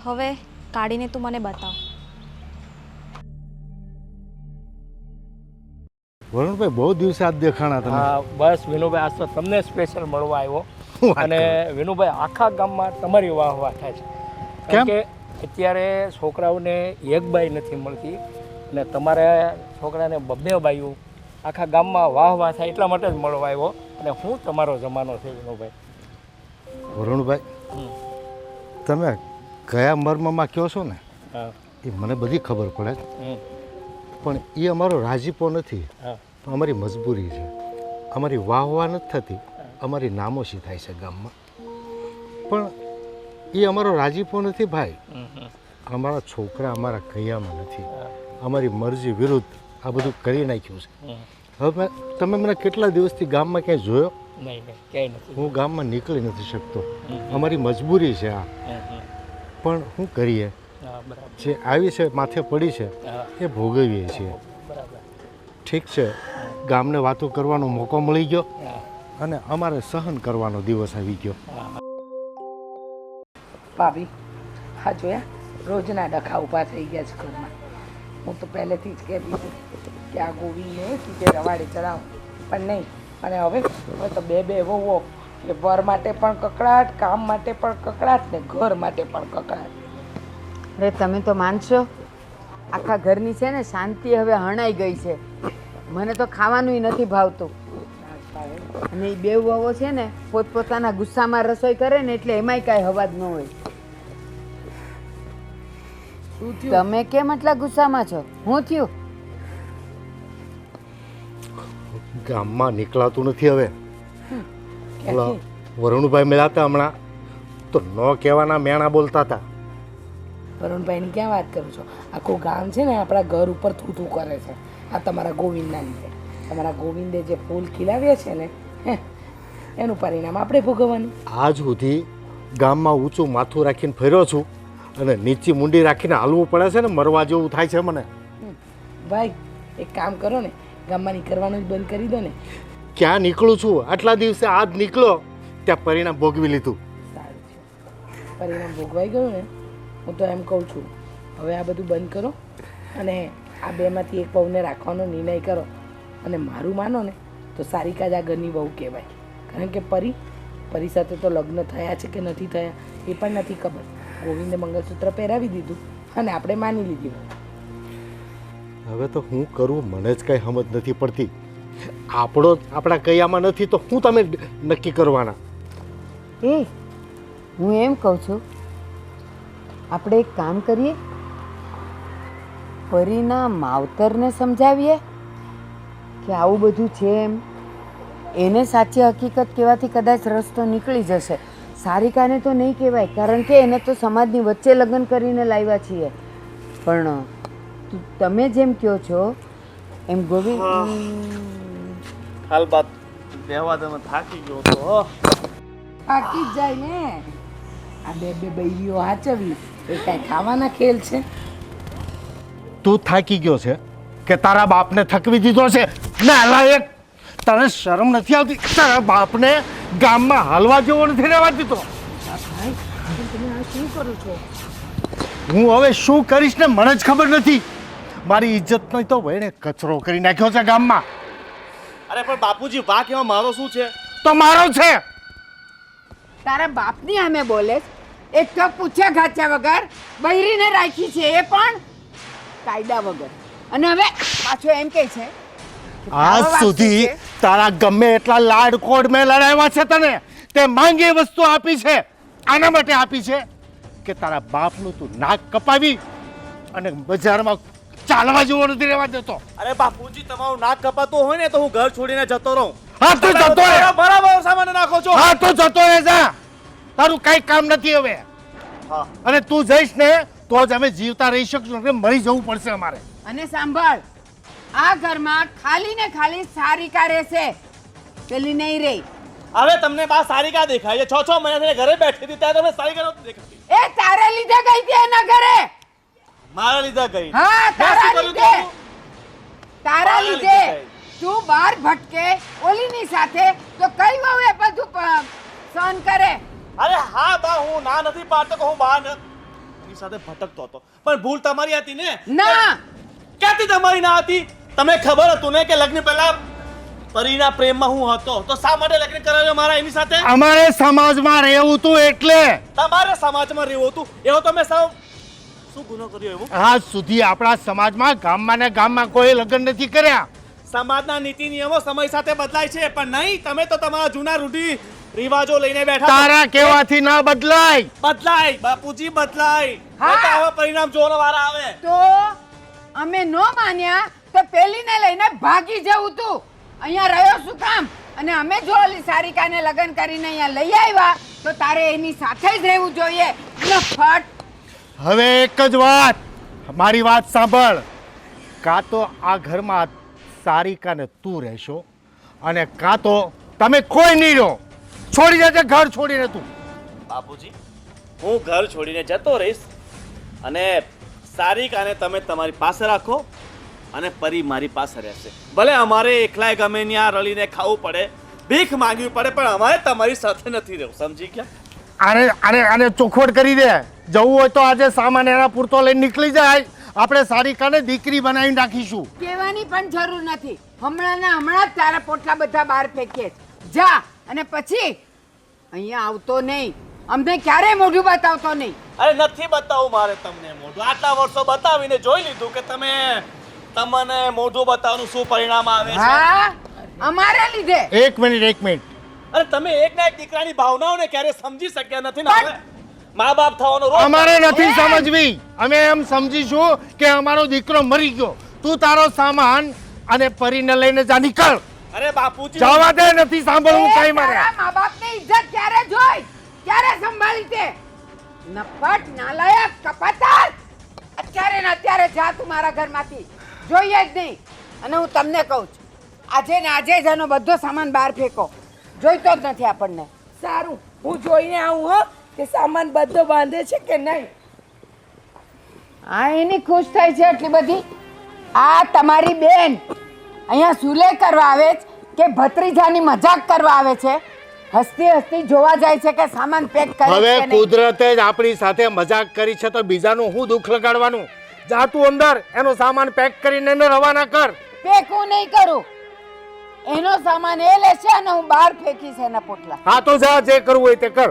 હવે કાઢીને તું મને બતાવ. વરુણભાઈ બહુ દિવસે આજ દેખાણા તમે. હા બસ વિનુભાઈ, આજ તો તમને સ્પેશિયલ મળવા આવ્યો. અને વિનુભાઈ આખા ગામમાં તમારી વાહ વાહ થાય છે. કારણ કે અત્યારે છોકરાઓને એક બાઈ નથી મળતી અને તમારા છોકરાને બબ્બે બાઈઓ આખા ગામમાં વાહ વાહ થાય એટલા માટે જ મળવા આવ્યો. અને હું તમારો જમાનો છે વિનુભાઈ. વરુણભાઈ તમે કયા મર્મમાં કહો છો ને હા એ મને બધી ખબર પડે. પણ એ અમારો રાજીપો નથી, અમારી મજબૂરી છે. અમારી વાહવા નથી થતી, અમારી નામોશી થાય છે ગામમાં. પણ એ અમારો રાજીપો નથી ભાઈ. અમારા છોકરા અમારા કૈયામાં નથી. અમારી મરજી વિરુદ્ધ આ બધું કરી નાખ્યું છે. હવે તમે મને કેટલા દિવસથી ગામમાં ક્યાંય જોયો? નહીં ક્યાંય નથી. હું ગામમાં નીકળી નથી શકતો. અમારી મજબૂરી છે આ. પણ શું કરીએ, જે આવી છે માથે પડી છે એ ભોગવીએ છીએ. ઠીક છે, ગામને વાતો કરવાનો મોકો મળી ગયો અને અમારે સહન કરવાનો દિવસ આવી ગયો. ભાભી હા જોયા, રોજના ડખા ઊભા થઈ ગયા છે ઘરમાં. હું તો પહેલેથી જ કહેતી હતી કે આ ગોવીને સીધે રવાડે ચડાવો, પણ નહીં. અને હવે તો બે વહુઓ કે વર માટે પણ કકડાટ, કામ માટે પણ કકડાટ ને ઘર માટે પણ કકડાટ. અરે તમે તો માનશો, આખા ઘરની છે ને શાંતિ હવે હણાઈ ગઈ છે. મને તો ખાવાનુંય નથી ભાવતું. અને એ બે વહુઓ છે ને પોતપોતાના ગુસ્સામાં રસોઈ કરે ને એટલે એમાંય કાંઈ અવાજ ન હોય. તમે કેમ આટલા ગુસ્સામાં છો? હું થયું? ગામમાં નીકળાતું નથી હવે. ઓલા વરુણભાઈ મળ્યા હમણાં તો ન કહેવાના મેણા બોલતા હતા. વરુણભાઈની ક્યાં વાત કરું છો? આખું ગામ છે ને આપણા ઘર ઉપર થૂથું કરે છે આ તમારા ગોવિંદના લીધે. તમારા ગોવિંદે જે ફૂલ ખીલાવ્યા છે ને એનું પરિણામ આપણે ભોગવવાનું. આજ સુધી ગામમાં ઊંચું માથું રાખીને ફર્યો છું અને નીચી મુંડી રાખીને હાલવું પડે છે ને, મરવા જેવું થાય છે મને. ભાઈ એક કામ કરો ને, ગામમાં નીકળવાનું જ બંધ કરી દો ને. ક્યાં નીકળું છું? આટલા દિવસે આજ નીકળો ત્યાં પરિણામ ભોગવી લીધું. સારું છે, પરિણામ ભોગવાઈ ગયું ને. હું તો એમ કહું છું હવે આ બધું બંધ કરો અને આ બેમાંથી એક વહુને રાખવાનો નિર્ણય કરો. અને મારું માનો ને તો સારિકા જ આ ઘરની વહુ કહેવાય. કારણ કે પરી સાથે તો લગ્ન થયા છે કે નથી થયા એ પણ નથી ખબર. ગોવિંદે મંગળસૂત્ર પહેરાવી દીધું અને આપણે માની લીધું. હવે તો હું કરું મને જ કંઈ સમજ નથી પડતી. આપણા કૈયામાં નથી તો હું તમે નક્કી કરવાના? એ હું એમ કહું છું, આપણે એક કામ કરીએ, પરીના માવતરને સમજાવીએ કે આવું બધું છે એમ. એને સાચી હકીકત કહેવાથી કદાચ રસ્તો નીકળી જશે. સારિકાને તો નહીં કહેવાય, કારણ કે એને તો સમાજની વચ્ચે લગ્ન કરીને લાવ્યા છીએ. પણ તમે જેમ કહો છો એમ ગોવિંદ હાલ બાત બેહવા તમે થાકી ગયો તો થાકી જ જાય ને. આ બે બૈરીઓ હાચવી એ કાંઈ ખાવાના ખેલ છે? તું થાકી ગયો છે કે તારા બાપને થકવી દીધો છે? ના લાયક, તને શરમ નથી આવતી? તારા બાપને ગામમાં હાલવા જેવો નથી રહેવા દીધો. ભાઈ તમે આ શું કરો છો? હું હવે શું કરીશ ને મને જ ખબર નથી. મારી ઇજ્જત નહીં તો ભાઈને કચરો કરી નાખ્યો છે ગામમાં. અરે પણ બાપુજી વાક એમાં મારો શું છે? તો મારો છે. તારા બાપની સામે બોલે, એક તો પૂછ્યા ગાચ્યા વગર બૈરીને રાખી છે એ પણ કાયદા વગર. અને હવે પાછો એમ કહે છે આજ સુધી તારા ગમે એટલા લાડકોડ મેં લડાવ્યા છે તને, તે માંગી વસ્તુ આપી છે. આના માટે આપી છે કે તારા બાપનું તું નાક કપાવી અને બજારમાં ચાલવા જેવો નથી રહેવા દેતો. અરે બાપુજી તમારું નાક કપાતું હોય ને તો હું ઘર છોડીને જતો રહું. હા તો જતો રહે. બરાબર સામાન નાખો છો. હા તો જતો રહે જા. તારું કઈ કામ નથી હવે. હા અને તું જઈશ ને તો જ અમે જીવતા રહી શકશું, કે મરી જવું પડશે અમારે. અને સાંભળ, આ ઘરમાં ખાલી ને ખાલી સારિકા રહેશે, પેલી નહીં રહી. હવે તમને બા સારિકા દેખાય છે? 6 મહિનાથી ઘરે બેઠી હતી ત્યારે તમને સારિકા નહોતી દેખાતી. એ તારે લીધે ગઈ હતી એના ઘરે. મારા લીધે ગઈ? હા તારા લીધે. તારા લીધે તું બહાર ભટકે ઓલીની સાથે તો કઈ વહુ એ બધું સહન કરે? અરે હા બા, હું ના નથી પાડતો કે હું બહાર એની સાથે ભટકતો હતો, પણ ભૂલ તમારી હતી ને. ના, ક્યાંથી તમારી ના હતી? તમને ખબર હતું ને કે લગ્ન પહેલા પરીના પ્રેમમાં હું હતો, તો શા માટે લગ્ન કરાવ્યો મારા એની સાથે? અમારે સમાજમાં રહેવું તું એટલે. તમારે સમાજમાં રહેવું હતું એવો તમે સૌ શું ગુનો કર્યો એવો? આજ સુધી આપણા સમાજમાં ગામમાં ને ગામમાં કોઈ લગ્ન નથી કર્યા. સમાજના નીતિ નિયમો સમય સાથે બદલાય છે, પણ નહીં, તમે તો તમારા જૂના રૂઢિ રિવાજો લઈને બેઠા. તારા કહેવાથી ના બદલાય. બદલાય બાપુજી, બદલાય. હવે પરિણામ જોવાનો વારો આવે. તો અમે ન માન્યા તો પેલીને લઈને ભાગી જવું તું. અહીંયા રહ્યો શું કામ? અને અમે જો ઓલી સારિકાને લગ્ન કરીને અહીંયા લઈ આવ્યા તો તારે એની સાથે જ રહેવું જોઈએ. નફટ. હવે એક જ વાત, મારી વાત સાંભળ. કાં તો આ ઘરમાં સારિકાને તું રહેશો અને કાં તો તમે કોઈ નહીં રહો. છોડી દેજે ઘર છોડીને તું. બાપુજી, હું ઘર છોડીને જતો રહીશ અને સારિકાને તમે તમારી પાસે રાખો અને પરી મારી પાસે રહેશે. ભલે અમારે એકલાય ગમે ત્યાં રળીને ખાવું પડે, ભીખ માંગવી પડે, પણ અમારે તમારી સાથે નથી રહેવું. સમજી ગયા? આને આને આને ચોખવટ કરી દે. જવું હોય તો આજે સામાન એના પૂરતો લઈને નીકળી જાય. આપણે સારિકાને દીકરી બનાવી નાખીશું. કહેવાની પણ જરૂર નથી. હમણાં જ તારા પોટલા બધા બહાર ફેંકીએ. જા અને પછી અહીંયા આવતો નહીં. અમને ક્યારેય મોઢું બતાવતો નહીં. અરે નથી બતાવું મારે તમને મોઢું. આટલા વર્ષો બતાવીને જોઈ લીધું કે તમને મોઢું બતાવવાનું શું પરિણામ આવે છે. હા, અમારે લીધે. એક મિનિટ. અરે તમે એક ના એક દીકરાની ભાવનાઓને ક્યારે સમજી શક્યા નથી ને. હવે મા બાપ થવાનો રોગ અમારે નથી સમજવી. અમે એમ સમજીશું કે અમારો દીકરો મરી ગયો. તું તારો સામાન અને પરીને લઈને જા, નીકળ. અરે બાપુજી, જવા દે, નથી સાંભળવું કઈ મારે. મા બાપની ઇજ્જત ક્યારે જોઈ, ક્યારે સંભાળી તે? નફટ, નાલાયક, કપટાર. અત્યારે ને અત્યારે જા તું મારા ઘરમાંથી. જોઈએ જ નહીં. અને હું તમને કહું છું, આજે ને આજે જ એનો બધો સામાન બહાર ફેંકો. જોઈતો જ નથી આપણને. સારું, હું જોઈને આવું હો કે સામાન બધો બાંધે છે કે નહીં. આ એની ખુશ થાય છે એટલી બધી. આ તમારી બેન અહીંયા સુલે કરવા આવે છે કે ભત્રીજાની મજાક કરવા આવે છે? હસતી હસતી જોવા જાય છે કે સામાન પેક કરે છે. હવે કુદરતે જ આપણી સાથે મજાક કરી છે તો બીજાનું હું દુઃખ લગાડવાનું. જા તું અંદર, એનો સામાન પેક કરીને એને રવાના કર. પેક હું નહીં કરું. એનો સામાન એ લેશે અને હું બહાર ફેંકીશ એના પોટલા. હા તો જા, જે કરવું હોય તે કર.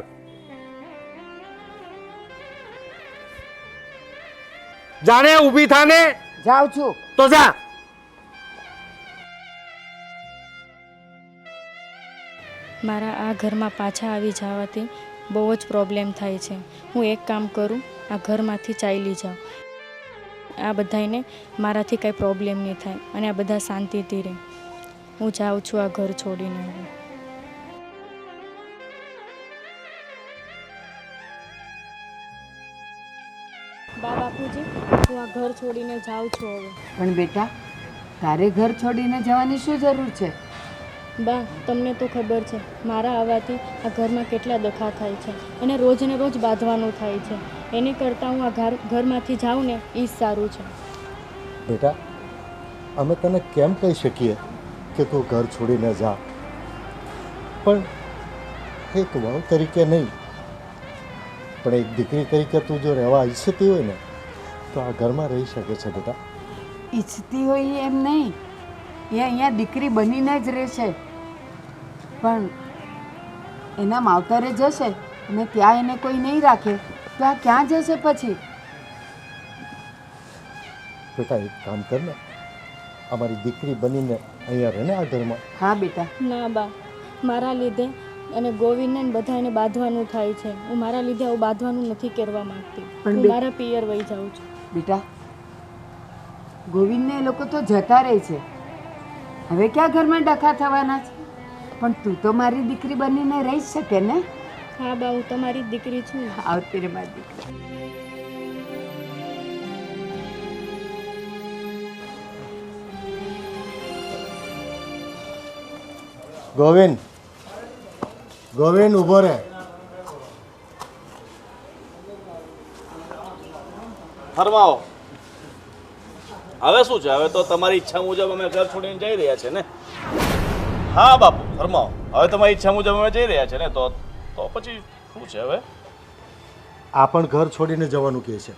જાને ઊભી થાને. જાઉં છું. તો જા. મારા આ ઘરમાં પાછા આવી જવાથી બહુ જ પ્રોબ્લેમ થાય છે. હું એક કામ કરું, આ ઘરમાંથી ચાલી જાઉં. આ બધાને મારાથી કાંઈ પ્રોબ્લેમ નહીં થાય અને આ બધા શાંતિથી રહે. હું જાઉં છું આ ઘર છોડીને. હવે બાપુજી, હું આ ઘર છોડીને જાઉં છું હવે. પણ બેટા, તારે ઘર છોડીને જવાની શું જરૂર છે? બા, તમને તો ખબર છે મારા આવવાથી આ ઘરમાં કેટલા દખા થાય છે અને રોજ ને રોજ બાંધવાનું થાય છે. એની કરતાં હું આ ઘરમાંથી જાઉં ને એ જ સારું છે. બેટા, અમે તને કેમ કહી શકીએ કે તું ઘર છોડીને જા, પણ એક વહુ તરીકે નહીં, પણ એક દીકરી તરીકે તું જો રહેવા ઈચ્છતી હોય ને તો આ ઘરમાં રહી શકે છે. બેટા, ઈચ્છતી હોય એમ નહીં, એ અહીંયા દીકરી બનીને જ રહેશે. પણ એના માવતરે જશે અને ત્યાં એને કોઈ નહીં રાખે તો આ ક્યાં જશે પછી? બેટા, એક કામ કર ને, અમારી દીકરી બનીને અહીંયા રહે ને આ ઘરમાં. હા બેટા. ના બા, મારા લીધે અને ગોવિંદને બધાને બાંધવાનું થાય છે. હું મારા લીધે આવું બાંધવાનું નથી કરવા માંગતી. હું મારા પિયર વહી જાઉં છું. બેટા, ગોવિંદને એ લોકો તો જતા રહે છે. હવે ક્યાં ઘરમાં ડખા થવાના છે? પણ તું તો મારી દીકરી બનીને રહી શકે ને? હા બા, હું તમારી જ દીકરી છું. આવતી રે મારી દીકરી. ગોવિંદ, ગોવિંદ ઊભો રહે. ફરમાવો. હવે શું છે? હવે તો તમારી ઈચ્છા મુજબ અમે ઘર છોડીને જઈ રહ્યા છે ને. હા બાપુ, ફરમાવો. હવે તમારી ઈચ્છા મુજબ અમે જઈ રહ્યા છે ને, તો પછી શું છે હવે? આ પણ ઘર છોડીને જવાનું કહે છે.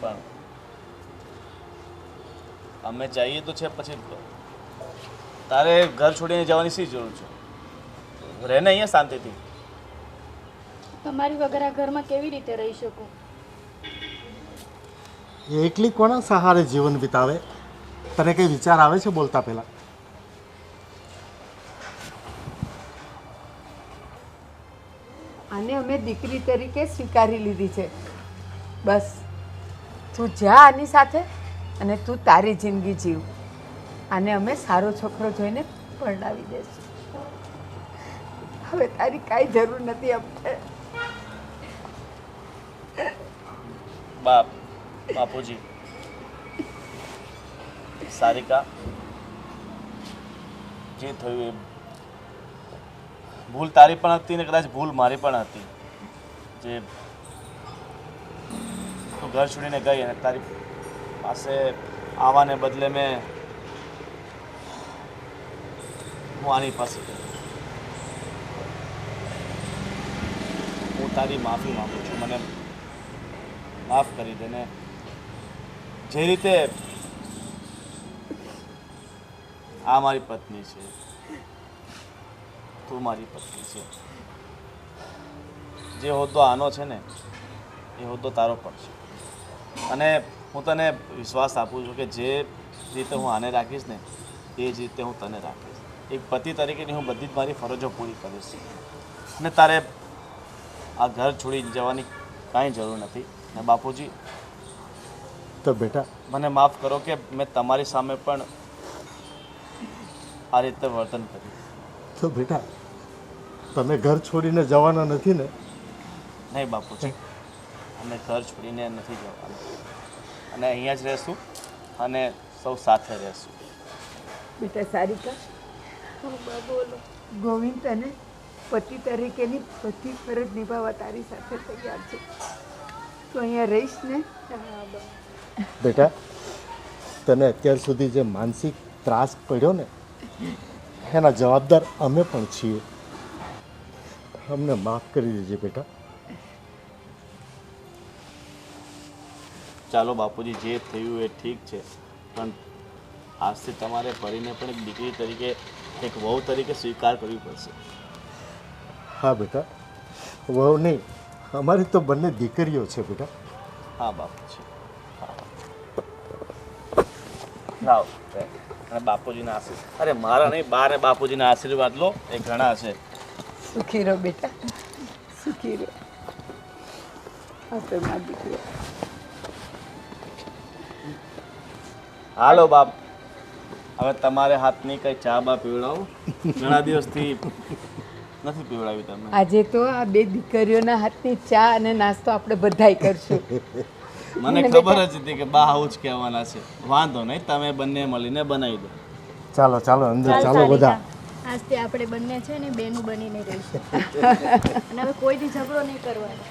પણ અમે જઈએ તો છે, પછી તારે ઘર છોડીને જવાની શી જરૂર છે? રહે ને અહીંયા શાંતિથી. તમારી વગર આ ઘરમાં કેવી રીતે રહી શકું? એ એકલી કોના સહારે જીવન વિતાવે? તને કંઈ વિચાર આવે છે બોલતા પહેલાં? આને અમે દીકરી તરીકે સ્વીકારી લીધી છે. બસ તું જા આની સાથે અને તું તારી જિંદગી જીવ. આને અમે સારો છોકરો જોઈને પરણાવી દઈશું. હવે તારી કાંઈ જરૂર નથી અમને. બાપુજી, સારિકા, જે થયું એ ભૂલ તારી પણ હતી ને કદાચ ભૂલ મારી પણ હતી. જે તું ઘર છોડીને ગઈ અને તારી પાસે આવવાને બદલે હું આની પાસે ગયો. હું તારી માફી માંગુ છું, મને માફ કરી દે ને. જે રીતે આ મારી પત્ની છે, તું મારી પત્ની છે, જે હોદ્દો આનો છે ને એ હોદ્દો તારો પણ છે. અને હું તને વિશ્વાસ આપું છું કે જે રીતે હું આને રાખીશ ને એ જ રીતે હું તને રાખીશ. એક પતિ તરીકેની હું બધી જ મારી ફરજો પૂરી કરીશ. અને તારે આ ઘર છોડી જવાની કાંઈ જરૂર નથી. ને બાપુજી, તો બેટા મને માફ કરો કે મેં તમારી સામે પણ આ રીતે વર્તન કર્યું. તો બેટા તમે ઘર છોડીને જવાના નથી ને? નહીં બાપુજી, અમે ઘર છોડીને નથી જવાના અને અહીંયા જ રહેશું અને સૌ સાથે રહેશું. બેટા સારિકા, ગોવિંદ તને પતિ તરીકેની બધી ફરજ નિભાવવા તારી સાથે તૈયાર છે. તું અહીંયા રહીશ ને? બેટા તને અત્યાર સુધી જે માનસિક ત્રાસ પડ્યો ને એના જવાબદાર અમે પણ છીએ. અમને માફ કરી દેજે બેટા. ચાલો બાપુજી, જે થયું એ ઠીક છે, પણ આજથી તમારે પરીને પણ એક દીકરી તરીકે, એક વહુ તરીકે સ્વીકાર કરવી પડશે. હા બેટા, વહુ નહીં, અમારી તો બંને દીકરીઓ છે બેટા. હા બાપુજી, લાવ અને બાપુજીના આશીર્વાદ. અરે મારા નહીં, બા ને બાપુજીના આશીર્વાદ લો, એ ઘણા છે. સુખી રહો બેટા, સુખી રહો. આપણે મારી દીકરી. હાલો બાપ, હવે તમારે હાથની કઈ ચા બા પીવડાવો. ઘણા દિવસથી નથી પીવડાવી તમે. આજે તો આ બે દીકરીઓના હાથની ચા અને નાસ્તો આપણે બધાય કરશું. મને ખબર જ હતી કે બા આવું જ કહેવાના છે. વાંધો નહીં, તમે બંને મળીને બનાવી દો. ચાલો ચાલો અંદર ચાલો બધા. આજથી આપણે બંને છે ને બેનું બનીને રહીશું અને હવે કોઈથી ઝઘડો નહીં કરવાનો.